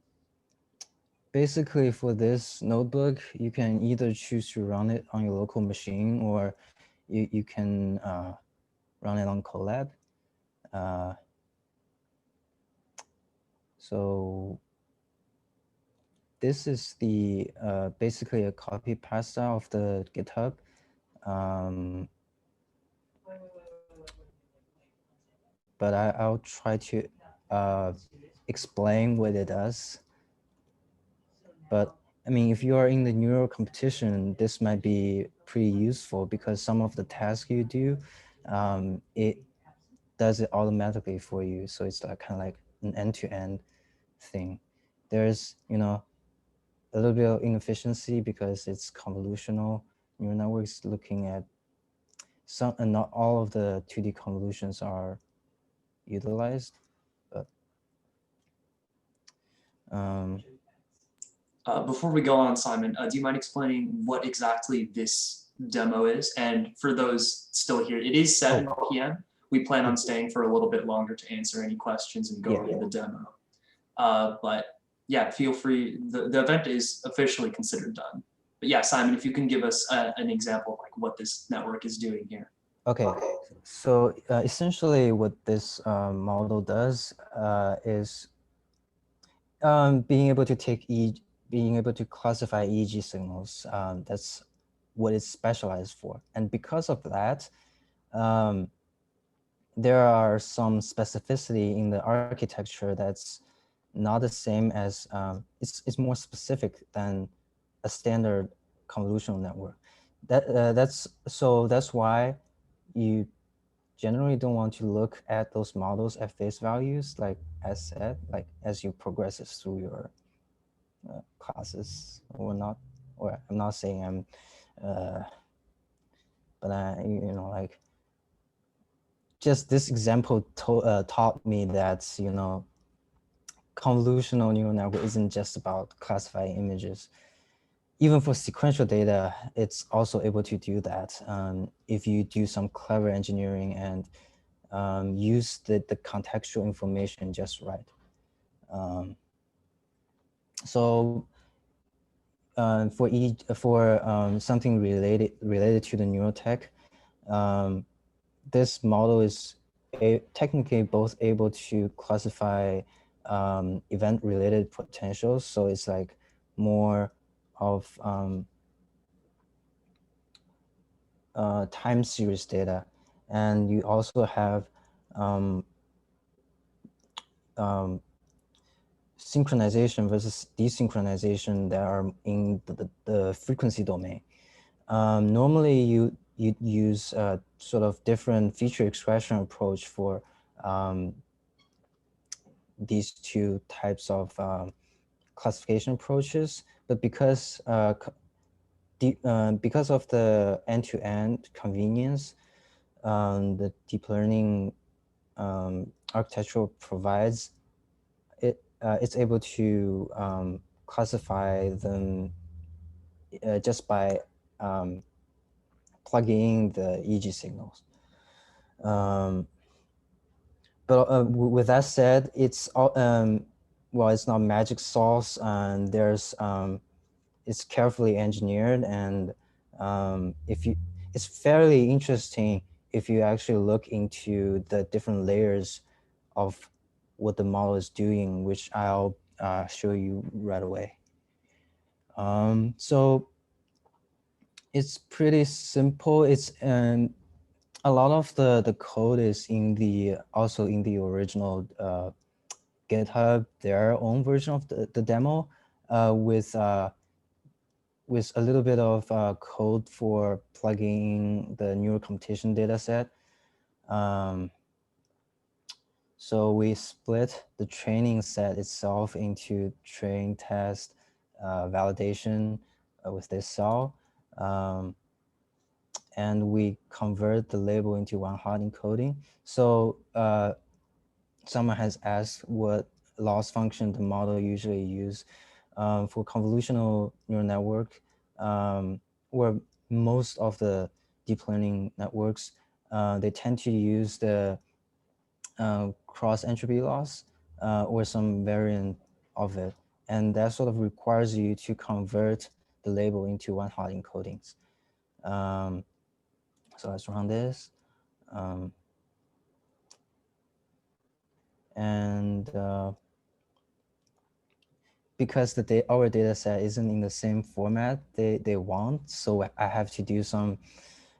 basically for this notebook, you can either choose to run it on your local machine, or you can run it on Colab. So this is the basically a copy pasta of the GitHub. But I'll try to explain what it does. But I mean, if you are in the neural competition, this might be pretty useful, because some of the tasks you do, it does it automatically for you. So it's like kind of like an end-to-end thing. There's, a little bit of inefficiency because it's convolutional neural networks looking at some, and not all of the 2D convolutions are utilized. But before we go on, Simon, do you mind explaining what exactly this demo is? And for those still here, it is 7 p.m. We plan on staying for a little bit longer to answer any questions and go over the demo. But yeah, feel free. The event is officially considered done. But yeah, Simon, if you can give us an example of like what this network is doing here. Okay, so essentially what this model does is being able to classify EEG signals. That's what it's specialized for. And because of that, there are some specificity in the architecture that's not the same as, it's more specific than a standard convolutional network. That's why you generally don't want to look at those models at face values, like as said, like as you progress through your classes or not. Or I'm not saying I'm, but I, like, just this example taught me that, convolutional neural network isn't just about classifying images. Even for sequential data, it's also able to do that if you do some clever engineering and use the contextual information just right. So for something related to the NeuroTech, this model is technically both able to classify event-related potentials. So it's like more of time series data, and you also have synchronization versus desynchronization that are in the frequency domain. Normally, you use sort of different feature expression approach for these two types of classification approaches, but because of the end-to-end convenience the deep learning architecture provides, it's able to classify them just by plugging in the EEG signals. But with that said, it's all, well, it's not magic sauce, and there's it's carefully engineered, and it's fairly interesting if you actually look into the different layers of what the model is doing, which I'll show you right away. So it's pretty simple. It's a lot of the code is in the also in the original GitHub, their own version of the demo with a little bit of code for plugging in the neural computation dataset. So we split the training set itself into train, test, validation with this cell. And we convert the label into one hot encoding. So someone has asked what loss function the model usually use for convolutional neural network, where most of the deep learning networks, they tend to use the cross entropy loss or some variant of it. And that sort of requires you to convert the label into one hot encodings. So let's run this. And because our data set isn't in the same format they want, so I have to do some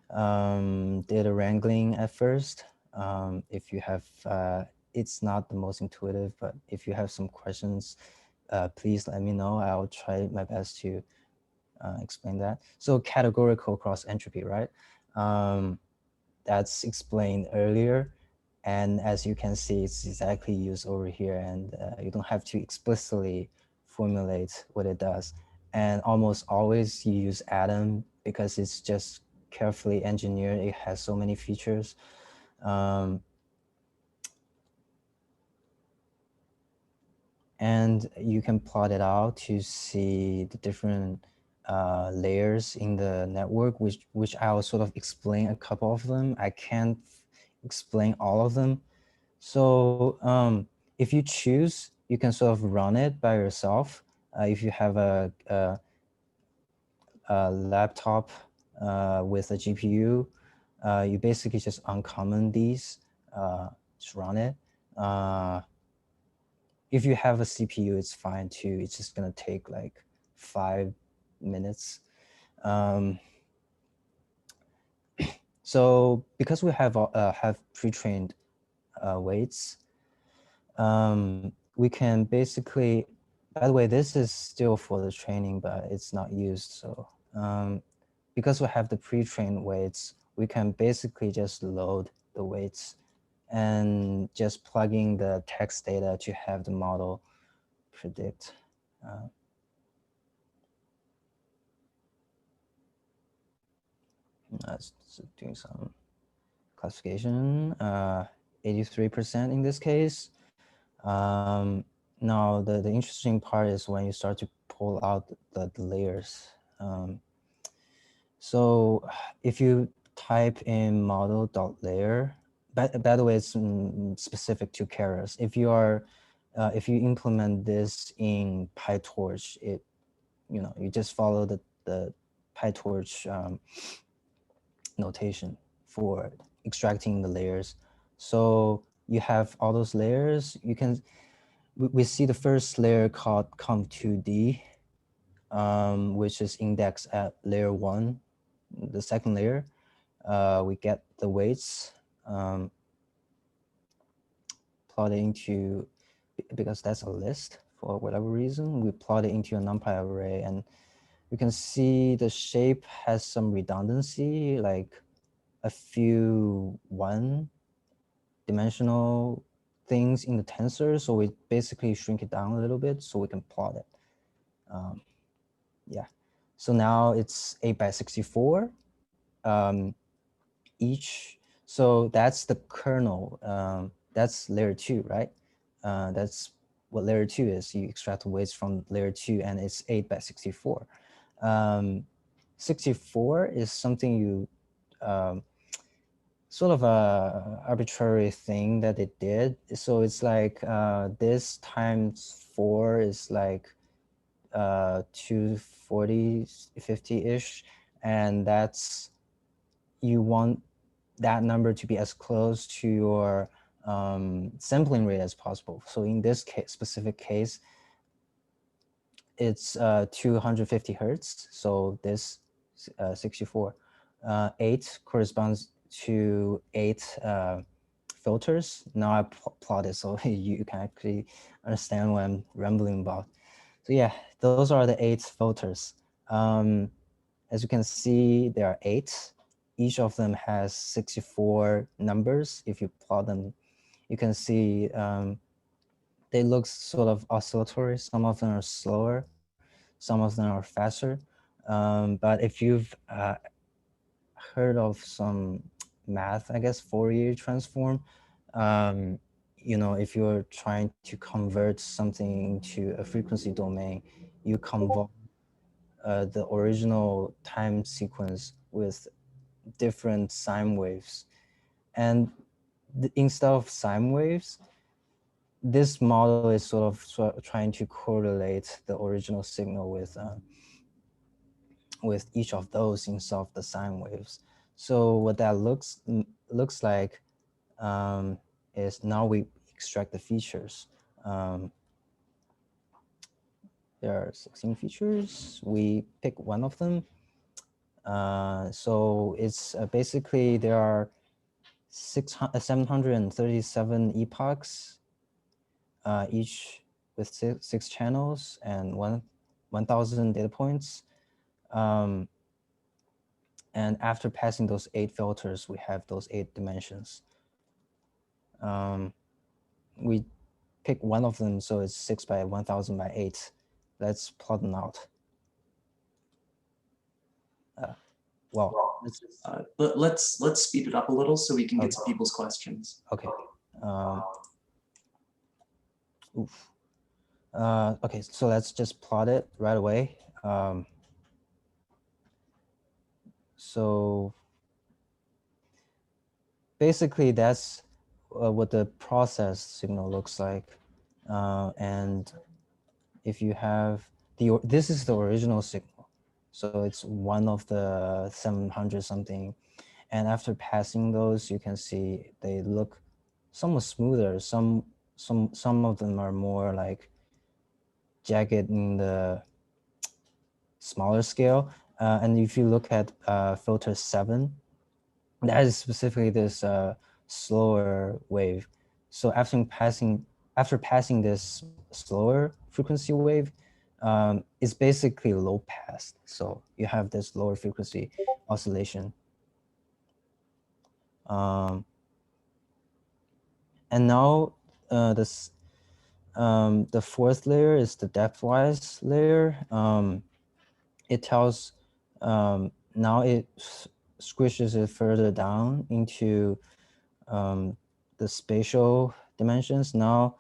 data wrangling at first. If you have, it's not the most intuitive, but if you have some questions, please let me know. I'll try my best to explain that. So categorical cross entropy, right? That's explained earlier. And as you can see, it's exactly used over here, and you don't have to explicitly formulate what it does. And almost always you use Atom because it's just carefully engineered. It has so many features. And you can plot it out to see the different layers in the network, which I'll sort of explain a couple of them. I can't explain all of them. So if you choose, you can sort of run it by yourself. If you have a laptop with a GPU, you basically just uncomment these, just run it. If you have a CPU, it's fine too. It's just gonna take like 5 minutes. So because we have pre-trained weights, we can basically, by the way, this is still for the training, but it's not used. So because we have the pre-trained weights, we can basically just load the weights and just plug in the text data to have the model predict. Let's do some classification, 83% in this case. Now, the interesting part is when you start to pull out the layers. So if you type in model.layer, by the way, it's specific to Keras. If you implement this in PyTorch, you just follow the PyTorch notation for extracting the layers. So you have all those layers. We see the first layer called conv2d, which is indexed at layer 1. The second layer, we get the weights plotted into, because that's a list for whatever reason, we plot it into a NumPy array, and we can see the shape has some redundancy, like a few one-dimensional things in the tensor. So we basically shrink it down a little bit so we can plot it. Yeah. So now it's 8 by 64 each. So that's the kernel. That's layer 2, right? That's what layer 2 is. You extract the weights from layer 2, and it's 8 by 64. 64 is something you sort of a arbitrary thing that it did. So it's like this times 4 is like 240, 50-ish, and that's you want that number to be as close to your sampling rate as possible. So in this case, specific case, it's 250 hertz. So this 64, 8 corresponds to 8 filters. Now I plotted so you can actually understand what I'm rambling about. So yeah, those are the 8 filters. As you can see, there are 8. Each of them has 64 numbers. If you plot them, you can see they look sort of oscillatory. Some of them are slower, some of them are faster. But if you've heard of some math, I guess Fourier transform, you know, if you're trying to convert something into a frequency domain, you convolve the original time sequence with different sine waves. And instead of sine waves, this model is sort of trying to correlate the original signal with each of those instead of the sine waves. So what that looks like is now we extract the features. There are 16 features. We pick one of them. So it's basically there are 737 epochs, each with six channels and 1,000 data points. And after passing those 8 filters, we have those 8 dimensions. We pick one of them, so it's 6 by 1,000 by 8. Let's plot them out. Well, let's speed it up a little so we can get to people's questions. Okay. Okay, so let's just plot it right away. So basically that's what the process signal looks like. And if you have this is the original signal. So it's one of the 700 something. And after passing those, you can see they look somewhat smoother. Some of them are more like jagged in the smaller scale. And if you look at filter 7, that is specifically this slower wave. So after passing this slower frequency wave, it's basically low pass. So you have this lower frequency oscillation. And now the fourth layer is the depthwise layer. It tells now it squishes it further down into the spatial dimensions. Now,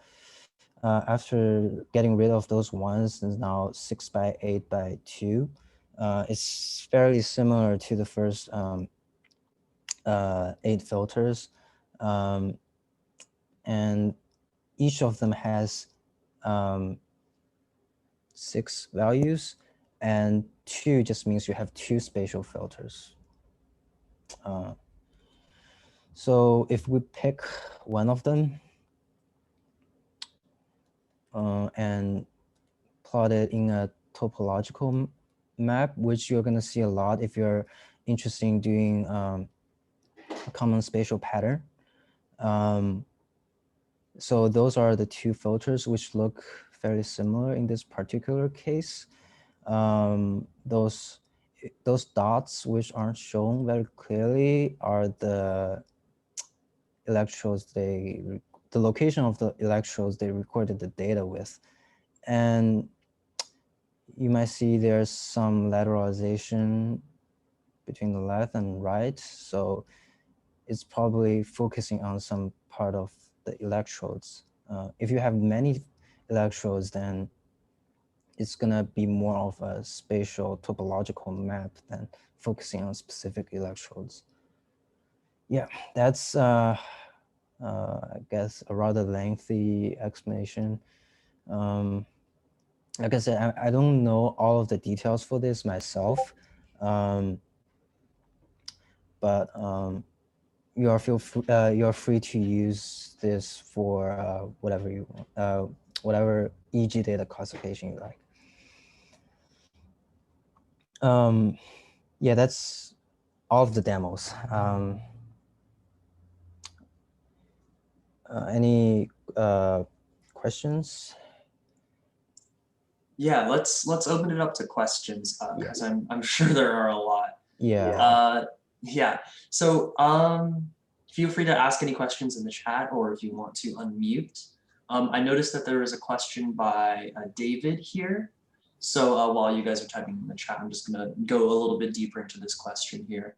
after getting rid of those ones, is now 6 by 8 by 2. It's fairly similar to the first 8 filters. And each of them has 6 values, and 2 just means you have 2 spatial filters. So if we pick one of them and plot it in a topological map, which you're going to see a lot if you're interested in doing a common spatial pattern. So those are the 2 filters which look fairly similar in this particular case. Those dots which aren't shown very clearly are the electrodes the location of the electrodes they recorded the data with. And you might see there's some lateralization between the left and right. So it's probably focusing on some part of the electrodes. If you have many electrodes, then it's gonna be more of a spatial topological map than focusing on specific electrodes. Yeah, that's I guess a rather lengthy explanation. Like I said, I don't know all of the details for this myself, but you are free to use this for whatever you want, whatever EG data classification you like. Yeah, that's all of the demos. Any questions? Yeah, let's open it up to questions because I'm sure there are a lot. Yeah. Yeah. So feel free to ask any questions in the chat, or if you want to unmute. I noticed that there is a question by David here. So while you guys are typing in the chat, I'm just gonna go a little bit deeper into this question here.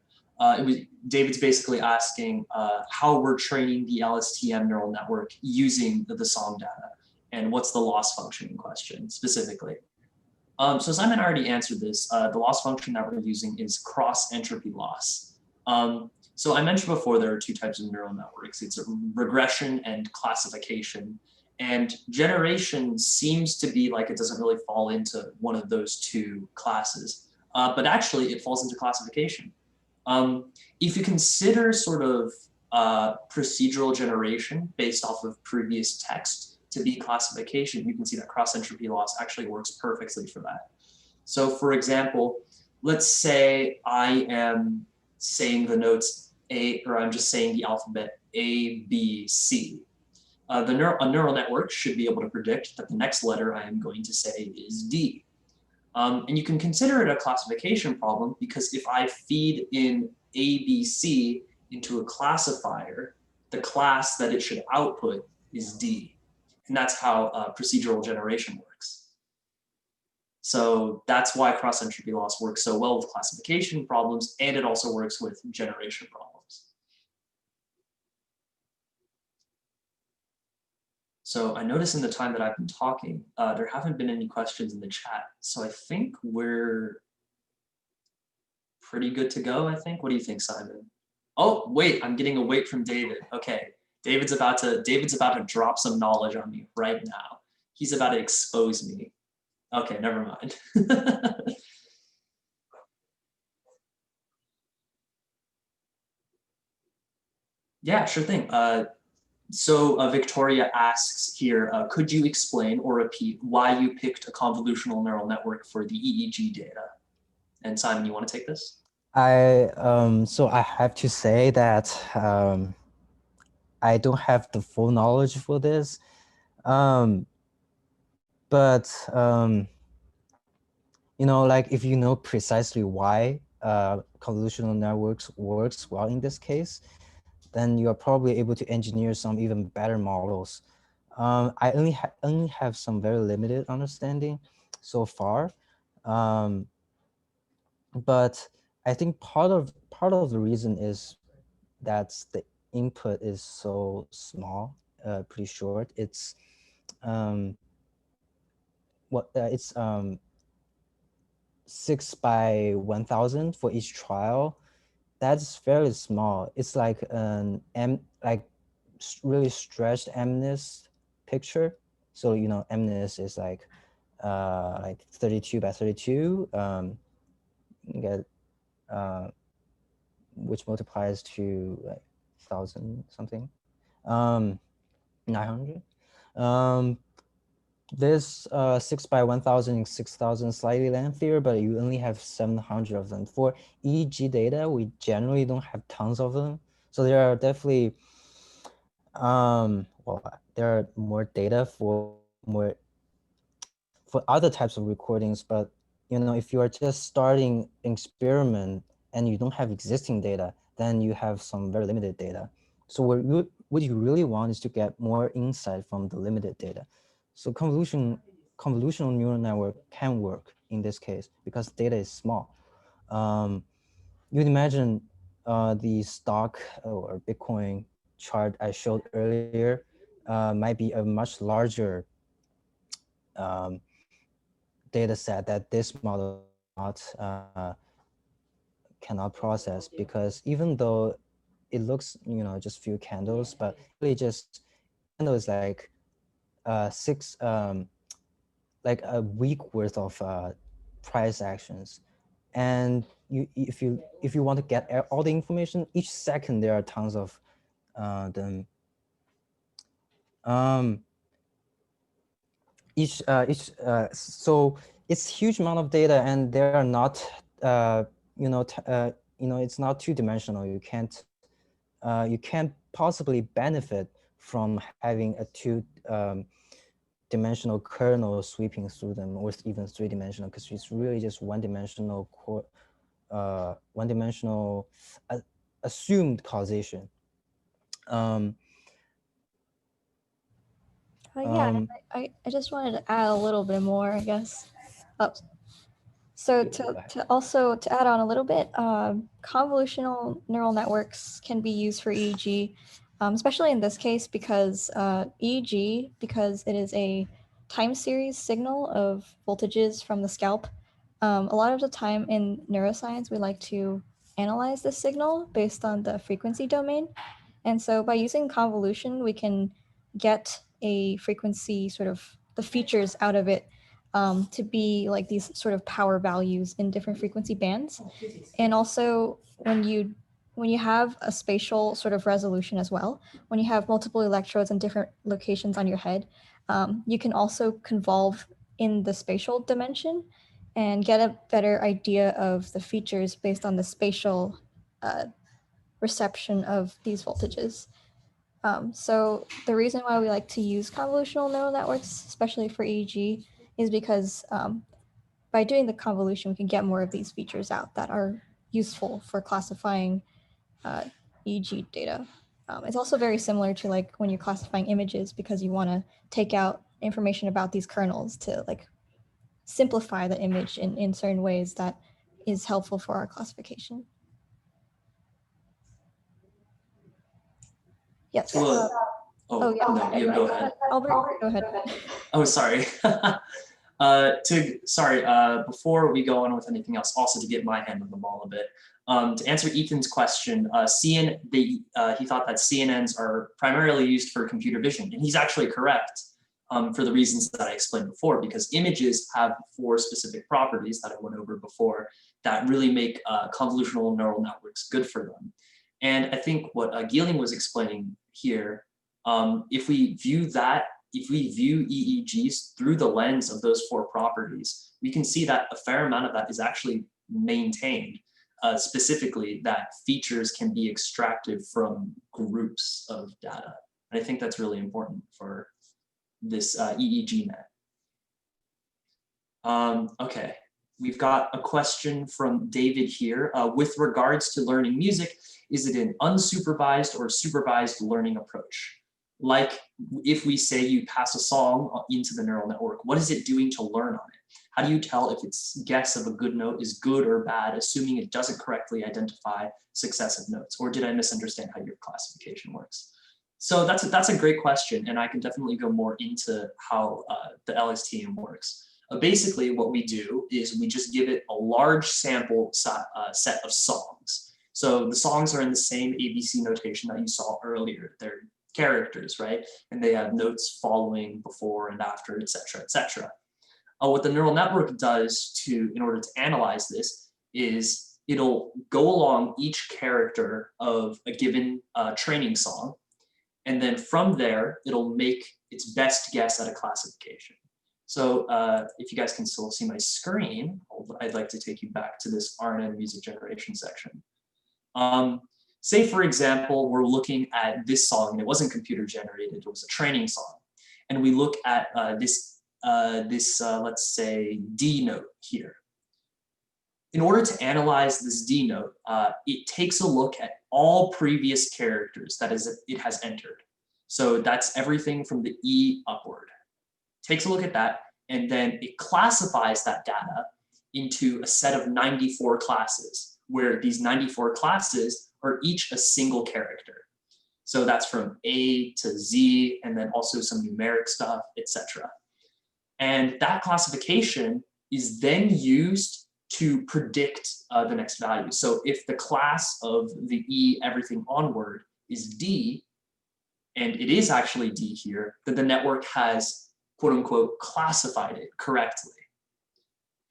David's basically asking how we're training the LSTM neural network using the song data, and what's the loss function in question specifically. So Simon already answered this. The loss function that we're using is cross entropy loss. So I mentioned before there are two types of neural networks. It's a regression and classification. And generation seems to be like it doesn't really fall into one of those two classes, but actually it falls into classification. If you consider sort of procedural generation based off of previous text to be classification, you can see that cross entropy loss actually works perfectly for that. So for example, let's say I am saying the notes A, or I'm just saying the alphabet A, B, C. A neural network should be able to predict that the next letter I am going to say is D. And you can consider it a classification problem because if I feed in ABC into a classifier, the class that it should output is D. And that's how procedural generation works. So that's why cross entropy loss works so well with classification problems, and it also works with generation problems. So I notice in the time that I've been talking, there haven't been any questions in the chat. So I think we're pretty good to go, I think. What do you think, Simon? Oh, wait, I'm getting a wait from David. Okay, David's about to drop some knowledge on me right now. He's about to expose me. Okay, never mind. Yeah, sure thing. So Victoria asks here, could you explain or repeat why you picked a convolutional neural network for the EEG data? And Simon, you want to take this? So I have to say that I don't have the full knowledge for this, but you know, like if you know precisely why convolutional networks works well in this case, then you are probably able to engineer some even better models. I only have some very limited understanding so far, but I think part of the reason is that the input is so small, pretty short. It's it's 6 by 1000 for each trial. That's fairly small. It's like an really stretched MNIST picture. So you know, MNIST is like 32 by 32. You get which multiplies to like 1000 something, 900. This 6 by 1000 and 6000 slightly lengthier, but you only have 700 of them. For EEG data, we generally don't have tons of them. So there are definitely, well, there are more data for other types of recordings, but you know, if you are just starting experiment and you don't have existing data, then you have some very limited data. So what you really want is to get more insight from the limited data. So convolutional neural network can work in this case because data is small. You'd imagine the stock or Bitcoin chart I showed earlier might be a much larger data set that this model cannot process, because even though it looks, you know, just few candles, but really just candle is like like a week worth of price actions. And if you want to get all the information, each second there are tons of them. So it's huge amount of data, and they are not it's not two-dimensional. You can't possibly benefit from having a two-dimensional kernel sweeping through them, or even three-dimensional, because it's really just one-dimensional assumed causation. Yeah, I just wanted to add a little bit more, I guess. So to add on a little bit, convolutional neural networks can be used for EEG, especially in this case because EEG, because it is a time series signal of voltages from the scalp. A lot of the time in neuroscience, we like to analyze the signal based on the frequency domain. And so by using convolution, we can get a frequency, sort of the features out of it, to be like these sort of power values in different frequency bands. And also when you have a spatial sort of resolution as well, when you have multiple electrodes in different locations on your head, you can also convolve in the spatial dimension and get a better idea of the features based on the spatial reception of these voltages. So the reason why we like to use convolutional neural networks, especially for EEG, is because by doing the convolution, we can get more of these features out that are useful for classifying EEG data. It's also very similar to like when you're classifying images, because you want to take out information about these kernels to like simplify the image in certain ways that is helpful for our classification. Yes. Yeah, No, go ahead. Albert, go ahead. Oh, sorry. Before we go on with anything else, also to get my hand on the ball a bit, to answer Ethan's question, he thought that CNNs are primarily used for computer vision, and he's actually correct for the reasons that I explained before, because images have 4 specific properties that I went over before that really make convolutional neural networks good for them. And I think what Geeling was explaining here, if we view EEGs through the lens of those 4 properties, we can see that a fair amount of that is actually maintained. Specifically, that features can be extracted from groups of data. And I think that's really important for this EEG net. Okay, we've got a question from David here. With regards to learning music, is it an unsupervised or supervised learning approach? Like if we say you pass a song into the neural network, what is it doing to learn on it? How do you tell if its guess of a good note is good or bad, assuming it doesn't correctly identify successive notes? Or did I misunderstand how your classification works? So that's a great question, and I can definitely go more into how the LSTM works. Basically, what we do is we just give it a large sample set of songs. So the songs are in the same ABC notation that you saw earlier. They're characters, right? And they have notes following, before and after, etc., etc. What the neural network does in order to analyze this is it'll go along each character of a given training song, and then from there, it'll make its best guess at a classification. So if you guys can still see my screen, I'd like to take you back to this RNN Music Generation section. Say, for example, we're looking at this song, and it wasn't computer generated, it was a training song. And we look at this, let's say, D note here. In order to analyze this D note, it takes a look at all previous characters that it has entered. So that's everything from the E upward. Takes a look at that, and then it classifies that data into a set of 94 classes, where these 94 classes are each a single character. So that's from A to Z, and then also some numeric stuff, etc. And that classification is then used to predict the next value. So if the class of the E everything onward is D, and it is actually D here, then the network has, quote unquote, classified it correctly.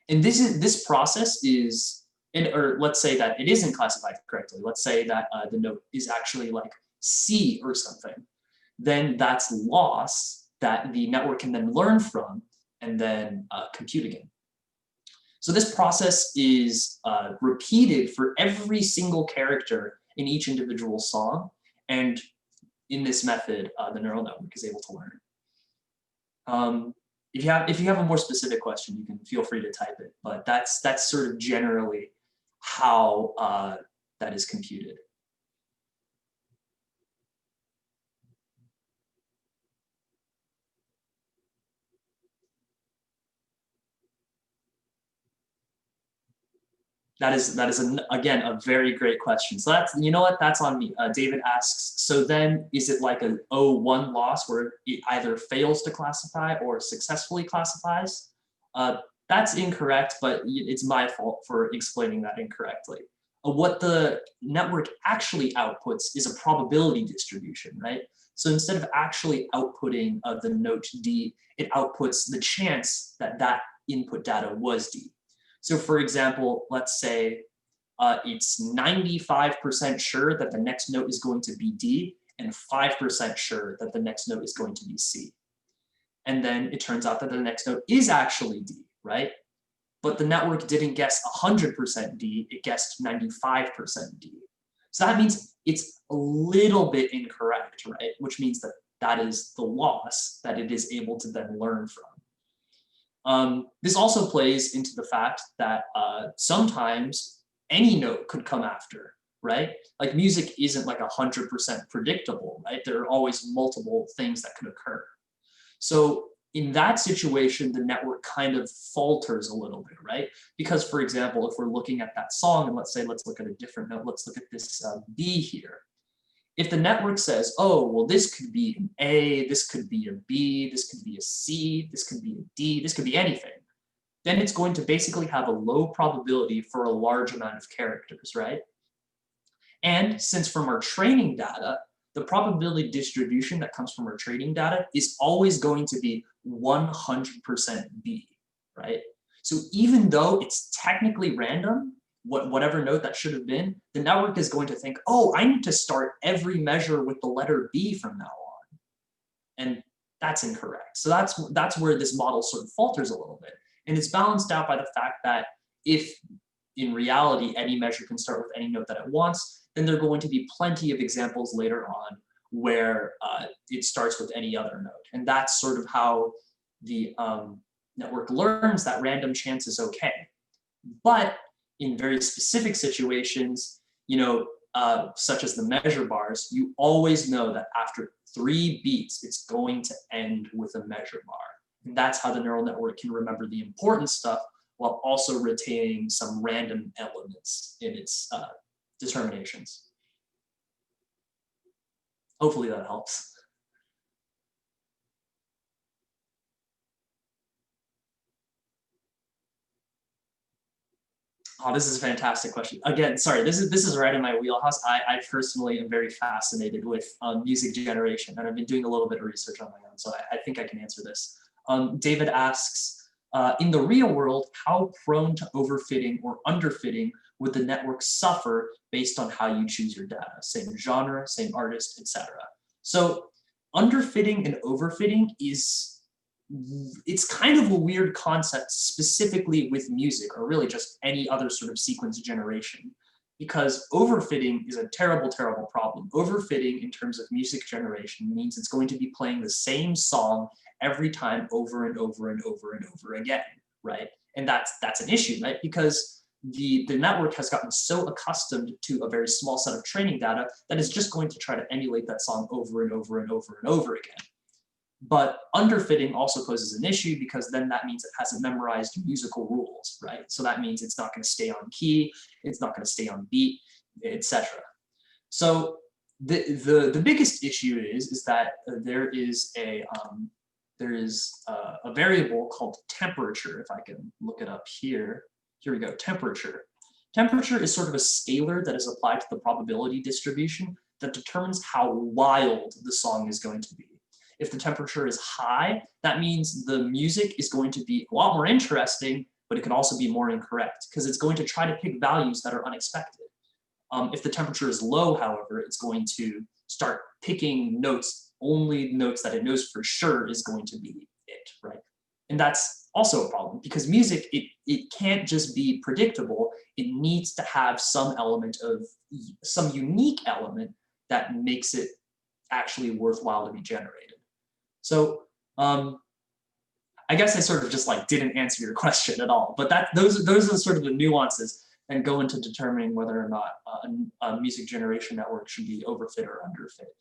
And this process is or let's say that it isn't classified correctly. Let's say that the note is actually like C or something. Then that's loss that the network can then learn from and then compute again. So this process is repeated for every single character in each individual song. And in this method, the neural network is able to learn. If you have a more specific question, you can feel free to type it, but that's sort of generally how that is computed. That is again a very great question. So that's, you know what, that's on me. David asks, so then is it like a O1 loss where it either fails to classify or successfully classifies? That's incorrect, but it's my fault for explaining that incorrectly. What the network actually outputs is a probability distribution, right? So instead of actually outputting the note D, it outputs the chance that that input data was D. So for example, let's say it's 95% sure that the next note is going to be D and 5% sure that the next note is going to be C. And then it turns out that the next note is actually D, right? But the network didn't guess 100% D, it guessed 95% D. So that means it's a little bit incorrect, right? Which means that that is the loss that it is able to then learn from. This also plays into the fact that sometimes any note could come after, right? Like music isn't like 100% predictable, right? There are always multiple things that could occur. So in that situation, the network kind of falters a little bit, right? Because for example, if we're looking at that song and let's look at a different note, let's look at this B here. If the network says, oh, well, this could be an A, this could be a B, this could be a C, this could be a D, this could be anything, then it's going to basically have a low probability for a large amount of characters, right? And since from our training data, the probability distribution that comes from our training data is always going to be 100% B, right? So even though it's technically random, whatever note that should have been, the network is going to think, oh, I need to start every measure with the letter B from now on. And that's incorrect. So that's where this model sort of falters a little bit. And it's balanced out by the fact that if in reality any measure can start with any note that it wants, then there are going to be plenty of examples later on where it starts with any other note. And that's sort of how the network learns that random chance is okay. But in very specific situations, such as the measure bars, you always know that after 3 beats, it's going to end with a measure bar. And that's how the neural network can remember the important stuff while also retaining some random elements in its determinations. Hopefully that helps. Oh, this is a fantastic question. Again, sorry, this is right in my wheelhouse. I personally am very fascinated with music generation, and I've been doing a little bit of research on my own, so I think I can answer this. David asks, in the real world, how prone to overfitting or underfitting would the network suffer based on how you choose your data? Same genre, same artist, etc. So underfitting and overfitting it's kind of a weird concept specifically with music, or really just any other sort of sequence generation, because overfitting is a terrible, terrible problem. Overfitting in terms of music generation means it's going to be playing the same song every time over and over and over and over again, right? And that's an issue, right? Because the network has gotten so accustomed to a very small set of training data that it's just going to try to emulate that song over and over and over and over again. But underfitting also poses an issue because then that means it hasn't memorized musical rules, right? So that means it's not going to stay on key, it's not going to stay on beat, etc. So the biggest issue is that there is a variable called temperature. If I can look it up here. Here we go, temperature. Temperature is sort of a scalar that is applied to the probability distribution that determines how wild the song is going to be. If the temperature is high, that means the music is going to be a lot more interesting but it can also be more incorrect because it's going to try to pick values that are unexpected. If the temperature is low, however, it's going to start picking notes, only notes that it knows for sure is going to be it, right? And that's also a problem because music, it can't just be predictable. It needs to have some element of, some unique element that makes it actually worthwhile to be generated. So I guess I sort of just like didn't answer your question at all, but those are sort of the nuances and go into determining whether or not a music generation network should be overfit or underfit.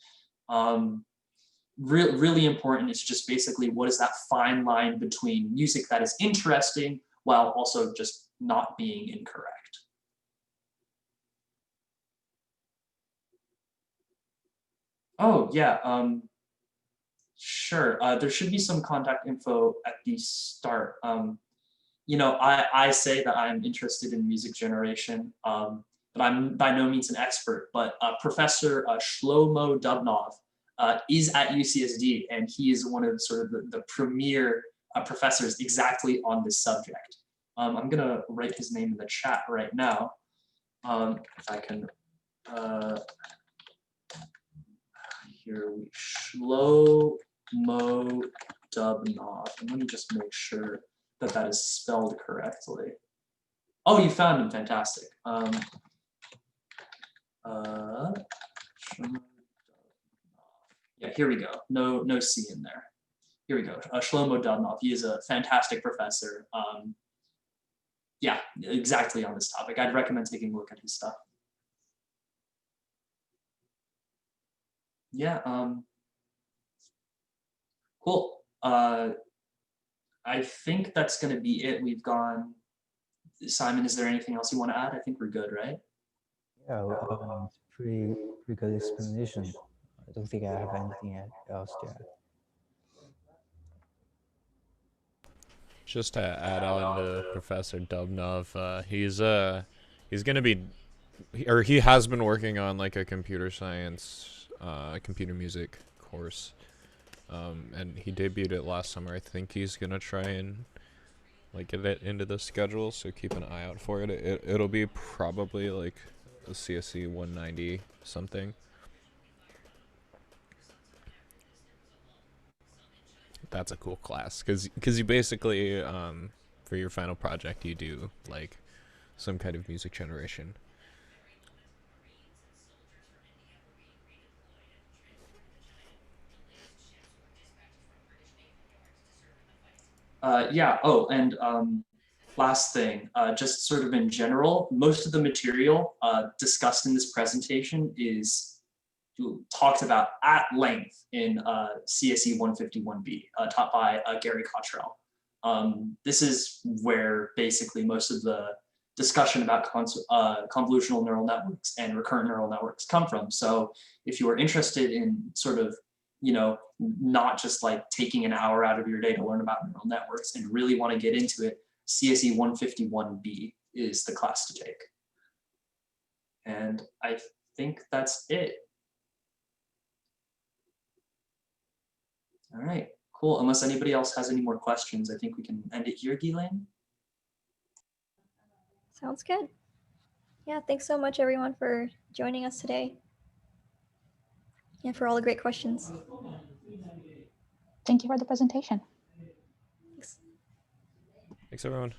Really important is just basically what is that fine line between music that is interesting while also just not being incorrect. Oh yeah, sure. There should be some contact info at the start. You know, I say that I'm interested in music generation, but I'm by no means an expert. But Professor Shlomo Dubnov is at UCSD, and he is one of sort of the premier professors exactly on this subject. I'm gonna write his name in the chat right now, if I can. Here we Shlomo Dubnov, and let me just make sure that that is spelled correctly. Oh, you found him, fantastic. Yeah, here we go. No C in there. Here we go. Shlomo Dubnov. He is a fantastic professor. Yeah, exactly on this topic. I'd recommend taking a look at his stuff. Yeah. Cool. I think that's going to be it. We've gone. Simon, is there anything else you want to add? I think we're good, right? Yeah, pretty good explanation. I don't think I have anything else to add. Just to add on to Professor Dubnov, he's gonna be, or he has been working on like a computer science, computer music course, and he debuted it last summer. I think he's gonna try and like get it into the schedule, so keep an eye out for it. It'll be probably like a CSE 190 something. That's a cool class because you basically for your final project you do like some kind of music generation. Yeah. Oh, and last thing, just sort of in general, most of the material discussed in this presentation is talked about at length in CSE 151B, taught by Gary Cottrell. This is where basically most of the discussion about convolutional neural networks and recurrent neural networks come from. So if you are interested in sort of, you know, not just like taking an hour out of your day to learn about neural networks and really want to get into it, CSE 151B is the class to take. And I think that's it. All right, cool. Unless anybody else has any more questions, I think we can end it here, Ghislaine. Sounds good. Yeah, thanks so much everyone for joining us today and for all the great questions. Thank you for the presentation. Thanks. Thanks everyone.